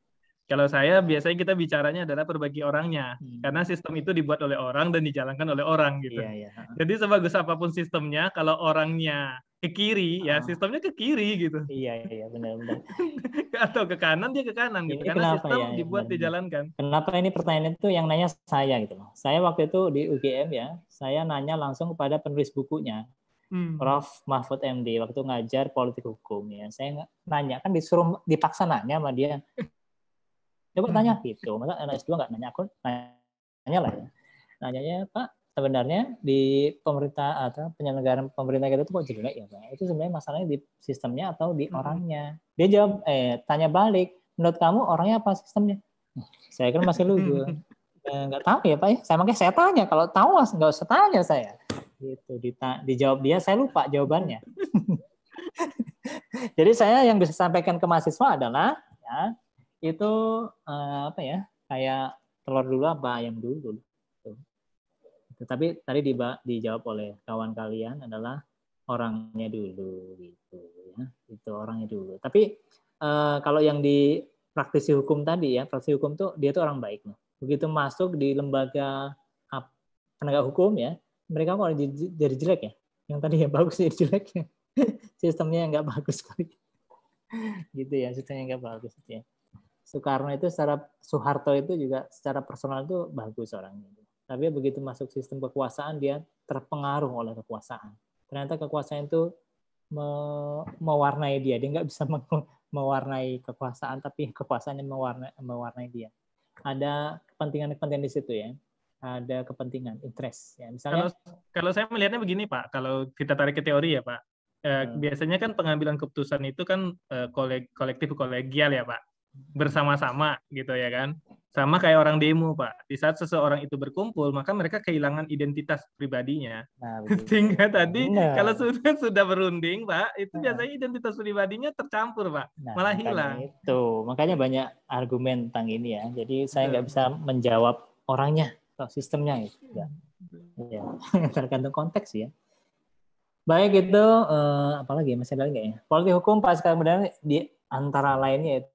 Kalau saya biasanya kita bicaranya adalah perbaiki orangnya, karena sistem itu dibuat oleh orang dan dijalankan oleh orang gitu. Iya. Jadi sebagus apapun sistemnya, kalau orangnya ke kiri, ya sistemnya ke kiri gitu. Iya benar. Atau ke kanan dia ke kanan gitu, karena sistem ya, dibuat benar. Dijalankan. Kenapa ini pertanyaan itu yang nanya saya gitu loh. Saya waktu itu di UGM ya, saya nanya langsung kepada penulis bukunya. Prof. Mahfud MD waktu ngajar politik hukum ya. Saya nanya kan disuruh dipaksa nanya sama dia. Coba tanya gitu, masa anak S2 nggak nanya, aku nanya lah ya. Nanyanya, Pak, sebenarnya di pemerintah atau penyelenggaraan pemerintah kita itu kok jelek ya Pak? Itu sebenarnya masalahnya di sistemnya atau di orangnya? Dia jawab, tanya balik, menurut kamu orangnya apa sistemnya? Saya kan masih lugu. Nggak tahu ya Pak ya, makanya saya tanya, kalau tahu nggak usah tanya saya. Gitu, dijawab dia, saya lupa jawabannya. Jadi saya yang bisa sampaikan ke mahasiswa adalah, ya, itu kayak telur dulu apa ayam dulu. Tapi tadi dijawab oleh kawan kalian adalah orangnya dulu gitu ya, itu orangnya dulu. Tapi kalau yang di praktisi hukum tadi ya, praktisi hukum tuh dia tuh orang baik loh. Begitu masuk di lembaga penegak hukum ya, mereka kok jadi jelek ya. Yang tadi ya bagus jadi jelek ya. Sistemnya nggak bagus kali. Gitu ya, sistemnya nggak bagus ya. Soekarno itu Soeharto itu juga secara personal itu bagus orangnya. Tapi begitu masuk sistem kekuasaan dia terpengaruh oleh kekuasaan. Ternyata kekuasaan itu mewarnai dia. Dia nggak bisa mewarnai kekuasaan, tapi kekuasaannya mewarnai dia. Ada kepentingan di situ ya. Ada kepentingan, interest. Ya, misalnya kalau saya melihatnya begini Pak, kalau kita tarik ke teori ya Pak. Biasanya kan pengambilan keputusan itu kan kolektif kolegial ya Pak. Bersama-sama gitu ya kan, sama kayak orang demo Pak. Di saat seseorang itu berkumpul maka mereka kehilangan identitas pribadinya. Sehingga tadi kalau sudah berunding Pak, itu biasanya identitas pribadinya tercampur Pak, malah hilang. Itu makanya banyak argumen tentang ini ya. Jadi saya nggak bisa menjawab orangnya atau sistemnya itu. Ya, tergantung konteks ya. Baik itu apalagi masih ada nggak ya? Politik hukum Pak kemudian di antara lainnya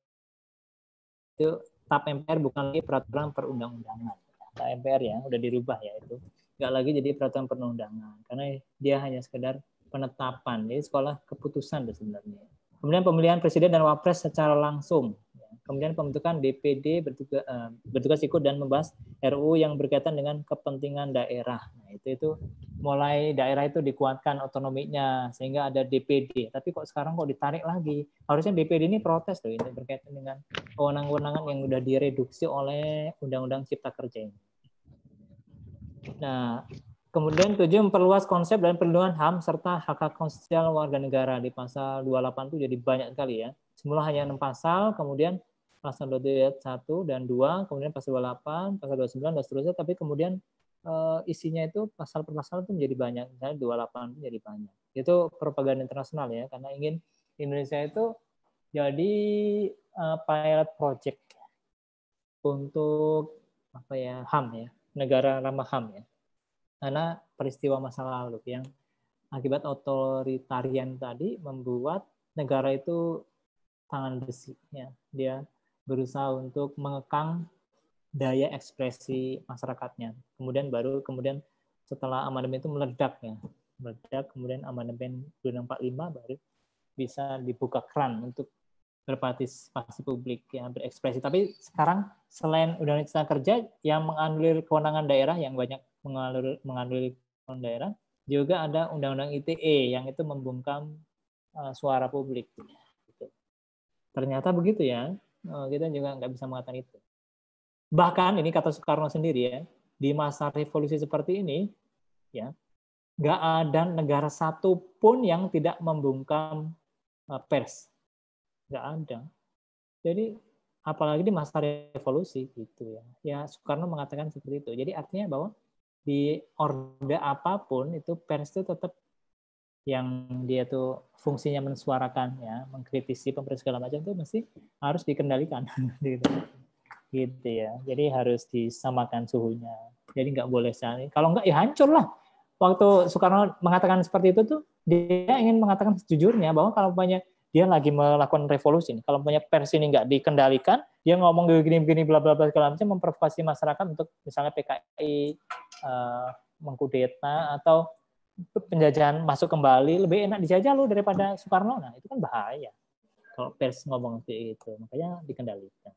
itu TAP MPR bukan lagi peraturan perundang-undangan. TAP MPR ya udah dirubah ya itu. Nggak lagi jadi peraturan perundang-undangan karena dia hanya sekedar penetapan. Jadi sekolah keputusan sebenarnya. Kemudian pemilihan presiden dan wapres secara langsung. Kemudian pembentukan DPD bertugas ikut dan membahas RUU yang berkaitan dengan kepentingan daerah. Nah, itu mulai daerah itu dikuatkan otonominya sehingga ada DPD. Tapi kok sekarang kok ditarik lagi? Harusnya DPD ini protes loh ini berkaitan dengan kewenangan-kewenangan yang sudah direduksi oleh Undang-Undang Cipta Kerja ini. Nah, kemudian 7 memperluas konsep dan perlindungan HAM serta hak-hak konstitusional warga negara di pasal 28 itu jadi banyak sekali ya. Semula hanya 6 pasal, kemudian pasal 21 dan 2, kemudian pasal 28, pasal 29 dan seterusnya, tapi kemudian isinya itu pasal per pasal itu menjadi banyak, misalnya 28 itu jadi banyak. Itu propaganda internasional ya, karena ingin Indonesia itu jadi pilot project untuk HAM ya, negara ramah HAM ya. Karena peristiwa masa lalu yang akibat otoritarian tadi membuat negara itu tangan besi ya. Dia berusaha untuk mengekang daya ekspresi masyarakatnya. Kemudian setelah amandemen itu meledak ya. Meledak, kemudian amandemen 245 baru bisa dibuka keran untuk berpartisipasi publik yang berekspresi. Tapi sekarang selain Undang-Undang Cipta Kerja yang menganulir kewenangan daerah, yang banyak menganulir kewenangan daerah, juga ada Undang-Undang ITE yang itu membungkam suara publik. Ternyata begitu ya, kita juga nggak bisa mengatakan itu. Bahkan ini kata Soekarno sendiri ya, di masa revolusi seperti ini, ya, nggak ada negara satupun yang tidak membungkam pers, nggak ada. Jadi apalagi di masa revolusi gitu ya. Ya Soekarno mengatakan seperti itu. Jadi artinya bahwa di orde apapun itu pers itu tetap yang dia tuh fungsinya mensuarakan ya, mengkritisi pemerintah segala macam itu mesti harus dikendalikan gitu ya. Jadi harus disamakan suhunya. Jadi nggak boleh sekali. Kalau nggak ya hancur lah. Waktu Soekarno mengatakan seperti itu tuh dia ingin mengatakan sejujurnya bahwa kalau banyak dia lagi melakukan revolusi nih, kalau punya pers ini nggak dikendalikan, dia ngomong begini-begini bla bla bla segala macam memprovokasi masyarakat untuk misalnya PKI mengkudeta atau penjajahan masuk kembali, lebih enak dijajah lo daripada Soekarno. Nah, itu kan bahaya kalau pers ngomong seperti itu. Makanya dikendalikan.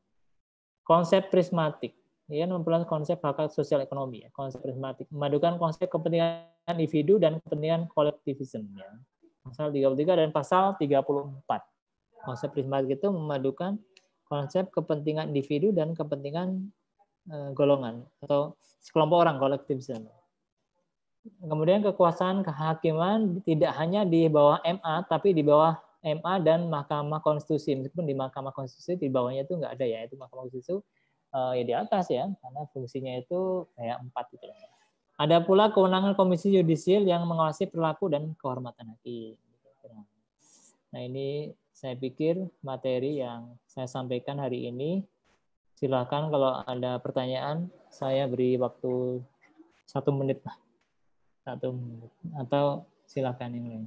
Konsep prismatik, ya, memperluas konsep hak sosial ekonomi. Ya. Konsep prismatik memadukan konsep kepentingan individu dan kepentingan kolektivisme. Ya. Pasal 33 dan pasal 34. Konsep prismatik itu memadukan konsep kepentingan individu dan kepentingan golongan atau sekelompok orang, kolektivisme. Kemudian kekuasaan kehakiman tidak hanya di bawah MA, tapi di bawah MA dan Mahkamah Konstitusi. Meskipun di Mahkamah Konstitusi di bawahnya itu nggak ada ya, itu Mahkamah Konstitusi ya di atas ya, karena fungsinya itu kayak 4 gitu. Ada pula kewenangan Komisi Yudisial yang mengawasi perilaku dan kehormatan hakim. Nah ini saya pikir materi yang saya sampaikan hari ini. Silakan kalau ada pertanyaan, saya beri waktu 1 menit lah. 1 menit. Atau silakan yang lain.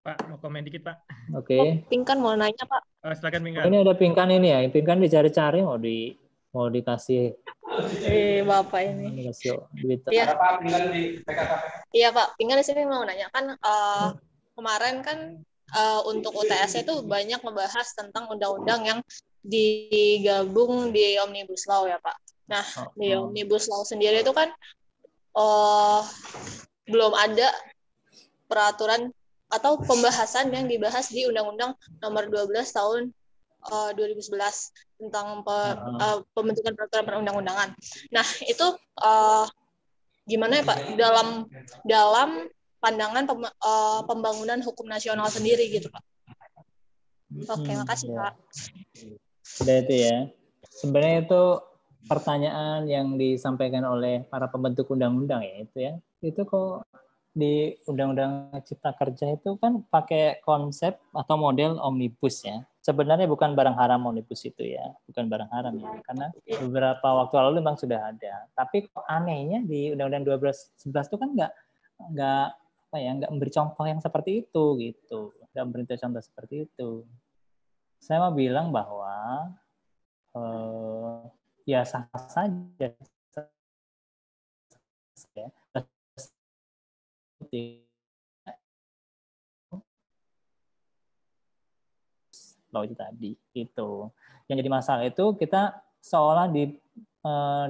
Pak, mau komen dikit, Pak. Oke. Pinkan mau nanya, Pak. Silakan Pinkan. Ini ada Pinkan ini ya. Pinkan dicari-cari mau dikasih. Bapak ini. Dikasih duit. Iya. Iya, Pak. Pinkan di sini mau nanya kan kemarin kan untuk UTS itu banyak membahas tentang undang-undang yang digabung di Omnibus Law ya, Pak. Nah, di Omnibus Law sendiri itu kan belum ada peraturan atau pembahasan yang dibahas di Undang-Undang Nomor 12 Tahun 2011 tentang pembentukan peraturan perundang-undangan. Nah, itu gimana ya Pak dalam pandangan pembangunan hukum nasional sendiri gitu Pak? Oke, makasih Pak. Udah itu ya. Sebenarnya itu pertanyaan yang disampaikan oleh para pembentuk undang-undang ya itu ya. Itu kok di Undang-Undang Cipta Kerja itu kan pakai konsep atau model omnibus ya. Sebenarnya bukan barang haram omnibus itu ya, bukan barang haram ya. Karena beberapa waktu lalu memang sudah ada. Tapi kok anehnya di Undang-Undang 1211 itu kan nggak memberi contoh yang seperti itu gitu. Nggak memberi contoh seperti itu. Saya mau bilang bahwa ya sah saja ya. Law itu tadi itu yang jadi masalah itu kita seolah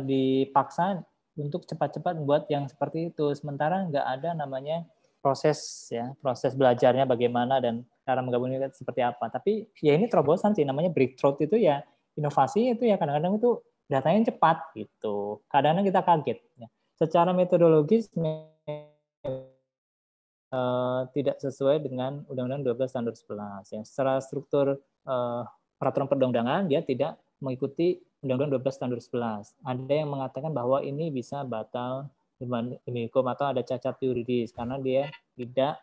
dipaksa untuk cepat-cepat membuat yang seperti itu sementara nggak ada namanya proses belajarnya bagaimana dan cara menggabungnya seperti apa. Tapi ya ini terobosan sih namanya breakthrough itu ya inovasi itu ya kadang-kadang itu datanya cepat gitu. Kadang-kadang kita kaget ya. Secara metodologis tidak sesuai dengan Undang-Undang 12 tahun 2011. Ya. Secara struktur peraturan perundang-undangan dia tidak mengikuti Undang-Undang 12 tahun 2011. Ada yang mengatakan bahwa ini bisa batal demi hukum atau ada cacat yuridis karena dia tidak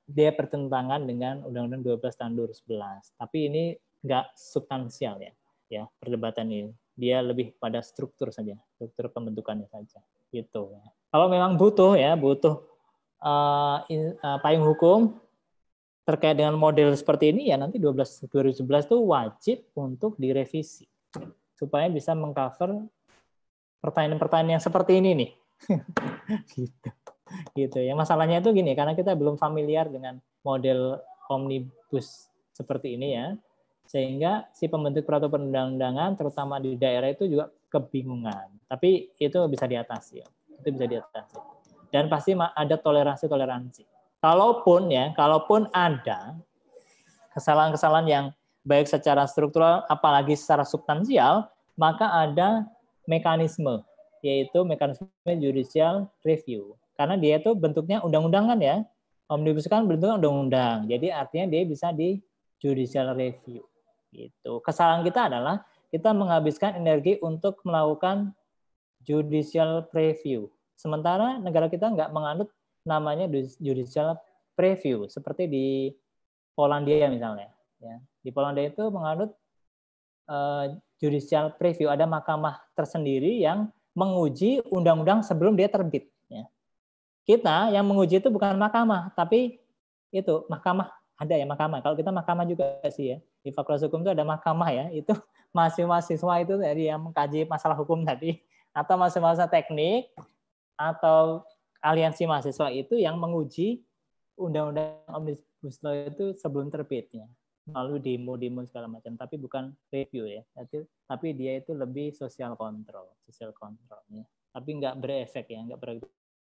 dia bertentangan dengan Undang-Undang 12 tahun 2011. Tapi ini nggak substansial ya perdebatan ini. Dia lebih pada struktur saja, struktur pembentukannya saja gitu ya. Kalau memang butuh payung hukum terkait dengan model seperti ini ya nanti 2011 itu wajib untuk direvisi supaya bisa mengcover pertanyaan-pertanyaan yang seperti ini nih. gitu ya. Masalahnya itu gini karena kita belum familiar dengan model omnibus seperti ini ya. Sehingga si pembentuk peraturan perundang-undangan terutama di daerah itu juga kebingungan. Tapi itu bisa diatasi ya. Itu bisa diatasi. Dan pasti ada toleransi. Kalaupun ada kesalahan-kesalahan yang baik secara struktural apalagi secara substansial, maka ada mekanisme, yaitu mekanisme judicial review. Karena dia itu bentuknya undang-undangan ya. Omnibus kan bentuknya undang-undang. Jadi artinya dia bisa di judicial review. Gitu. Kesalahan kita adalah kita menghabiskan energi untuk melakukan judicial preview. Sementara negara kita nggak menganut namanya judicial preview, seperti di Polandia misalnya. Ya. Di Polandia itu menganut judicial preview, ada mahkamah tersendiri yang menguji undang-undang sebelum dia terbit. Ya. Kita yang menguji itu bukan mahkamah, tapi itu mahkamah, ada ya mahkamah. Kalau kita mahkamah juga sih ya, di Fakultas Hukum itu ada mahkamah ya, itu mahasiswa itu dari yang mengkaji masalah hukum tadi, atau mahasiswa teknik, atau aliansi mahasiswa itu yang menguji undang-undang Omnibus Law itu sebelum terbitnya, lalu demo segala macam, tapi bukan review ya, tapi dia itu lebih social control ya. Tapi nggak berefek ya, nggak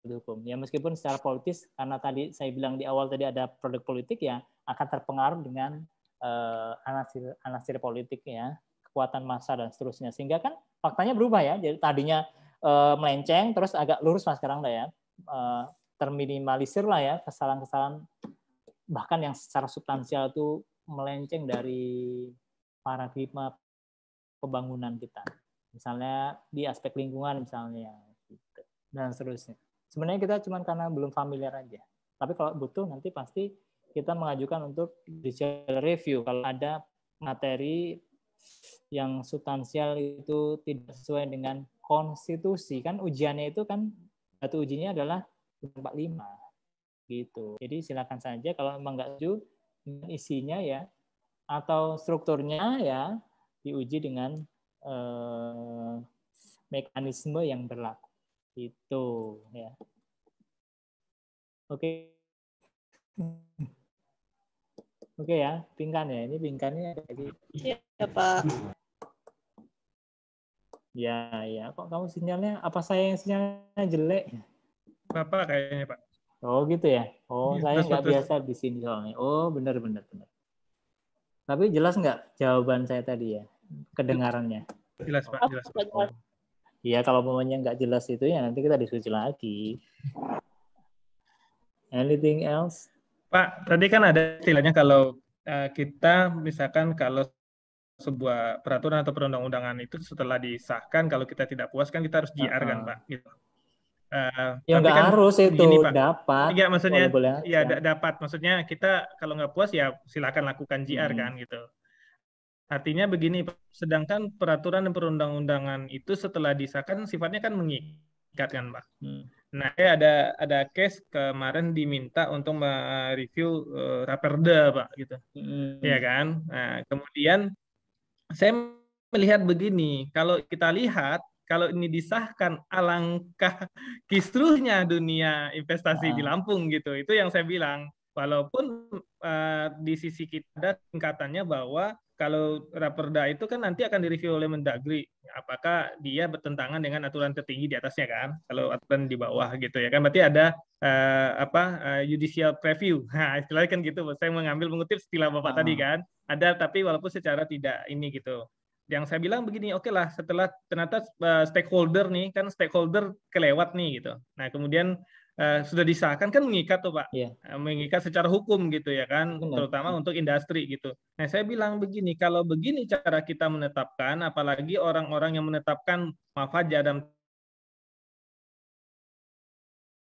berhukum ya, meskipun secara politis, karena tadi saya bilang di awal tadi ada produk politik ya, akan terpengaruh dengan anasir politik ya, kekuatan massa dan seterusnya, sehingga kan faktanya berubah ya, jadi tadinya melenceng terus agak lurus mas sekarang lah ya, terminimalisir lah ya kesalahan-kesalahan bahkan yang secara substansial itu melenceng dari paradigma pembangunan kita, misalnya di aspek lingkungan misalnya gitu, dan seterusnya. Sebenarnya kita cuma karena belum familiar aja, tapi kalau butuh nanti pasti kita mengajukan untuk judicial review kalau ada materi yang substansial itu tidak sesuai dengan konstitusi. Kan ujiannya itu kan batu ujinya adalah 45 gitu. Jadi silakan saja kalau memang nggak setuju dengan isinya ya, atau strukturnya ya, diuji dengan mekanisme yang berlaku itu ya. Oke. Oke ya, pingkan ya. Ini pingkannya ada lagi. Iya, Pak. Ya. Kok kamu sinyalnya, apa saya yang sinyalnya jelek? Bapak kayaknya, Pak. Oh gitu ya. Oh, saya nggak biasa di sini soalnya. Oh, benar. Tapi jelas nggak jawaban saya tadi ya? Kedengarannya. Jelas, Pak. Jelas, Pak. Iya, kalau momennya nggak jelas itu ya nanti kita diskusi lagi. Anything else? Pak, tadi kan ada istilahnya kalau kita misalkan kalau sebuah peraturan atau perundang-undangan itu setelah disahkan, kalau kita tidak puas kan kita harus JR kan Pak, gitu. Ya nggak kan harus itu begini, Pak. Dapat. Iya maksudnya, boleh ya dapat. Maksudnya kita kalau nggak puas ya silakan lakukan JR kan gitu. Artinya begini, sedangkan peraturan dan perundang-undangan itu setelah disahkan sifatnya kan mengikat kan Pak. Nah, ada case kemarin diminta untuk mereview Raperda, Pak, gitu. Ya kan? Nah, kemudian saya melihat begini, kalau kita lihat, kalau ini disahkan, alangkah kisruhnya dunia investasi di Lampung, gitu. Itu yang saya bilang. Walaupun di sisi kita ada tingkatannya bahwa kalau Raperda itu kan nanti akan direview oleh Mendagri, apakah dia bertentangan dengan aturan tertinggi di atasnya kan? Kalau aturan di bawah gitu ya kan, berarti ada judicial preview. Nah, istilahnya kan gitu. Saya mengutip istilah Bapak tadi kan. Ada tapi walaupun secara tidak ini gitu. Yang saya bilang begini, oke lah setelah ternyata stakeholder nih kan stakeholder kelewat nih gitu. Nah kemudian sudah disahkan kan mengikat tuh Pak, mengikat secara hukum gitu ya kan, terutama untuk industri gitu. Nah saya bilang begini, kalau begini cara kita menetapkan, apalagi orang-orang yang menetapkan maaf aja dalam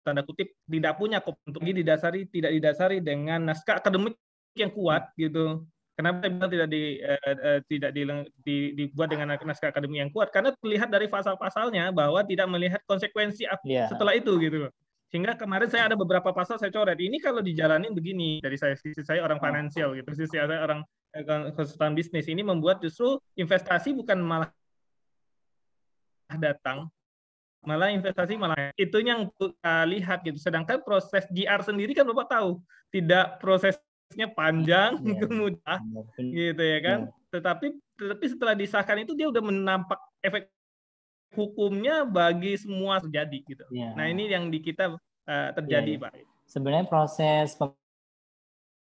tanda kutip tidak punya untuk tidak didasari dengan naskah akademik yang kuat gitu. Kenapa bilang tidak dibuat dengan naskah akademik yang kuat? Karena terlihat dari pasal-pasalnya bahwa tidak melihat konsekuensi setelah itu gitu. Sehingga kemarin saya ada beberapa pasal saya coret. Ini kalau dijalanin begini dari sisi saya orang financial gitu, sisi saya orang konsultan bisnis, ini membuat justru investasi bukan malah datang, malah investasi malah itu yang kita lihat gitu. Sedangkan proses GR sendiri kan Bapak tahu tidak prosesnya panjang kemudian gitu ya kan. Tetapi setelah disahkan itu dia udah menampak efek hukumnya bagi semua terjadi gitu. Nah ini yang di kita terjadi Pak. Sebenarnya proses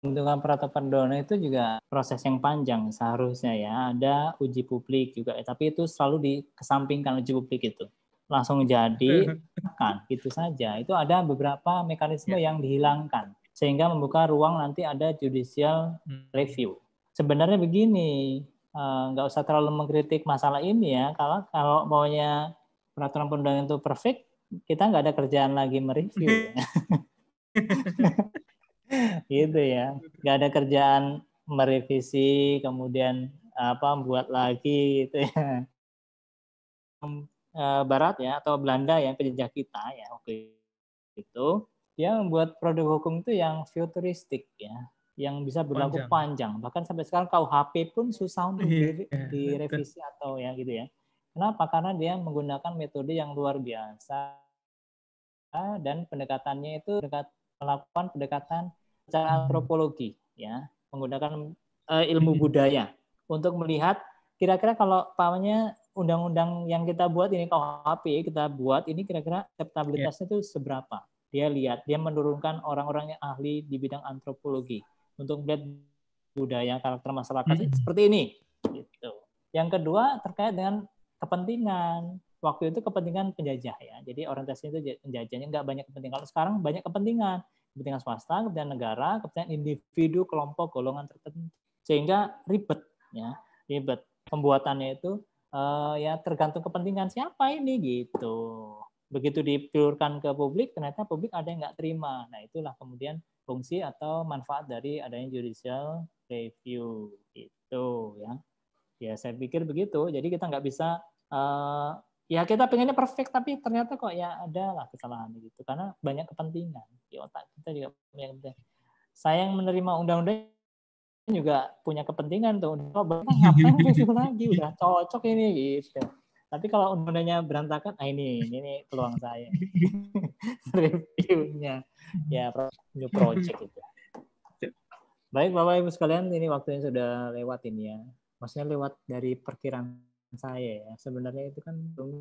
pembentukan peraturan perundang-undangan itu juga proses yang panjang seharusnya ya. Ada uji publik juga, tapi itu selalu dikesampingkan uji publik itu. Langsung jadi kan gitu saja. Itu ada beberapa mekanisme yang dihilangkan sehingga membuka ruang nanti ada judicial review. Sebenarnya begini, nggak usah terlalu mengkritik masalah ini ya. Kalau maunya peraturan perundangan itu perfect, kita nggak ada kerjaan lagi mereview. Ya. Gitu ya, nggak ada kerjaan merevisi kemudian buat lagi gitu ya. Barat ya atau Belanda ya penjajah kita ya waktu itu dia membuat produk hukum itu yang futuristik ya, yang bisa berlaku panjang. Bahkan sampai sekarang KUHP pun susah untuk direvisi atau ya gitu ya. Kenapa? Karena dia menggunakan metode yang luar biasa dan pendekatannya itu melakukan pendekatan secara antropologi ya, menggunakan ilmu budaya untuk melihat kira-kira kalau pamannya undang-undang yang kita buat ini KUHP kita buat ini kira-kira akseptabilitasnya itu seberapa. Dia lihat, dia menurunkan orang-orang yang ahli di bidang antropologi untuk melihat budaya karakter masyarakat seperti ini gitu. Yang kedua terkait dengan kepentingan. Waktu itu kepentingan penjajah ya. Jadi orientasinya itu penjajahnya nggak banyak kepentingan. Kalau sekarang banyak kepentingan swasta, kepentingan negara, kepentingan individu, kelompok, golongan tertentu. Sehingga ribet ya, ribet. Pembuatannya itu ya tergantung kepentingan siapa ini gitu. Begitu dipilurkan ke publik, ternyata publik ada yang nggak terima. Nah itulah kemudian fungsi atau manfaat dari adanya judicial review gitu ya. Ya saya pikir begitu. Jadi kita nggak bisa ya kita pengennya perfect tapi ternyata kok ya ada lah kesalahan gitu karena banyak kepentingan di otak kita juga banyak kepentingan. Saya yang menerima undang-undang juga punya kepentingan tuh. Ngapain review lagi udah cocok ini gitu. Tapi kalau undang-undangnya berantakan, ini peluang saya. Reviewnya ya new project itu. Baik Bapak Ibu sekalian, ini waktunya sudah lewat ini ya. Maksudnya lewat dari perkiraan saya ya. Sebenarnya itu kan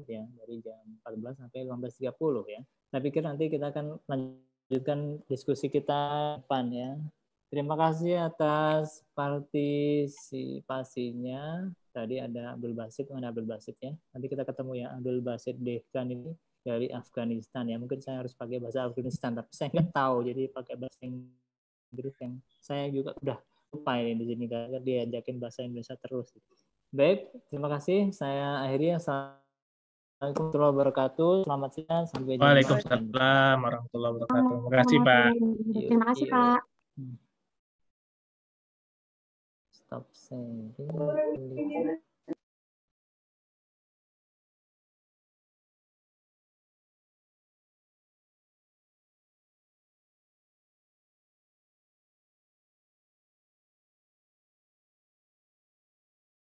ya dari jam 14 sampai 15.30 ya. Saya pikir nanti kita akan lanjutkan diskusi kita depan ya. Terima kasih atas partisipasinya. Tadi ada Abdul Basit, mana Abdul Basit ya. Nanti kita ketemu ya Abdul Basit Dehkan ini dari Afghanistan ya. Mungkin saya harus pakai bahasa Afghanistan, tapi saya nggak tahu. Jadi pakai bahasa Inggris yang saya juga udah lupa ini di sini karena dia ajakin bahasa Indonesia terus. Baik, terima kasih. Saya akhiri. Assalamualaikum warahmatullahi wabarakatuh. Selamat siang. Sampai jumpa. Waalaikumsalam warahmatullahi wabarakatuh. Terima kasih Pak. Terima kasih Pak. Stop sharing.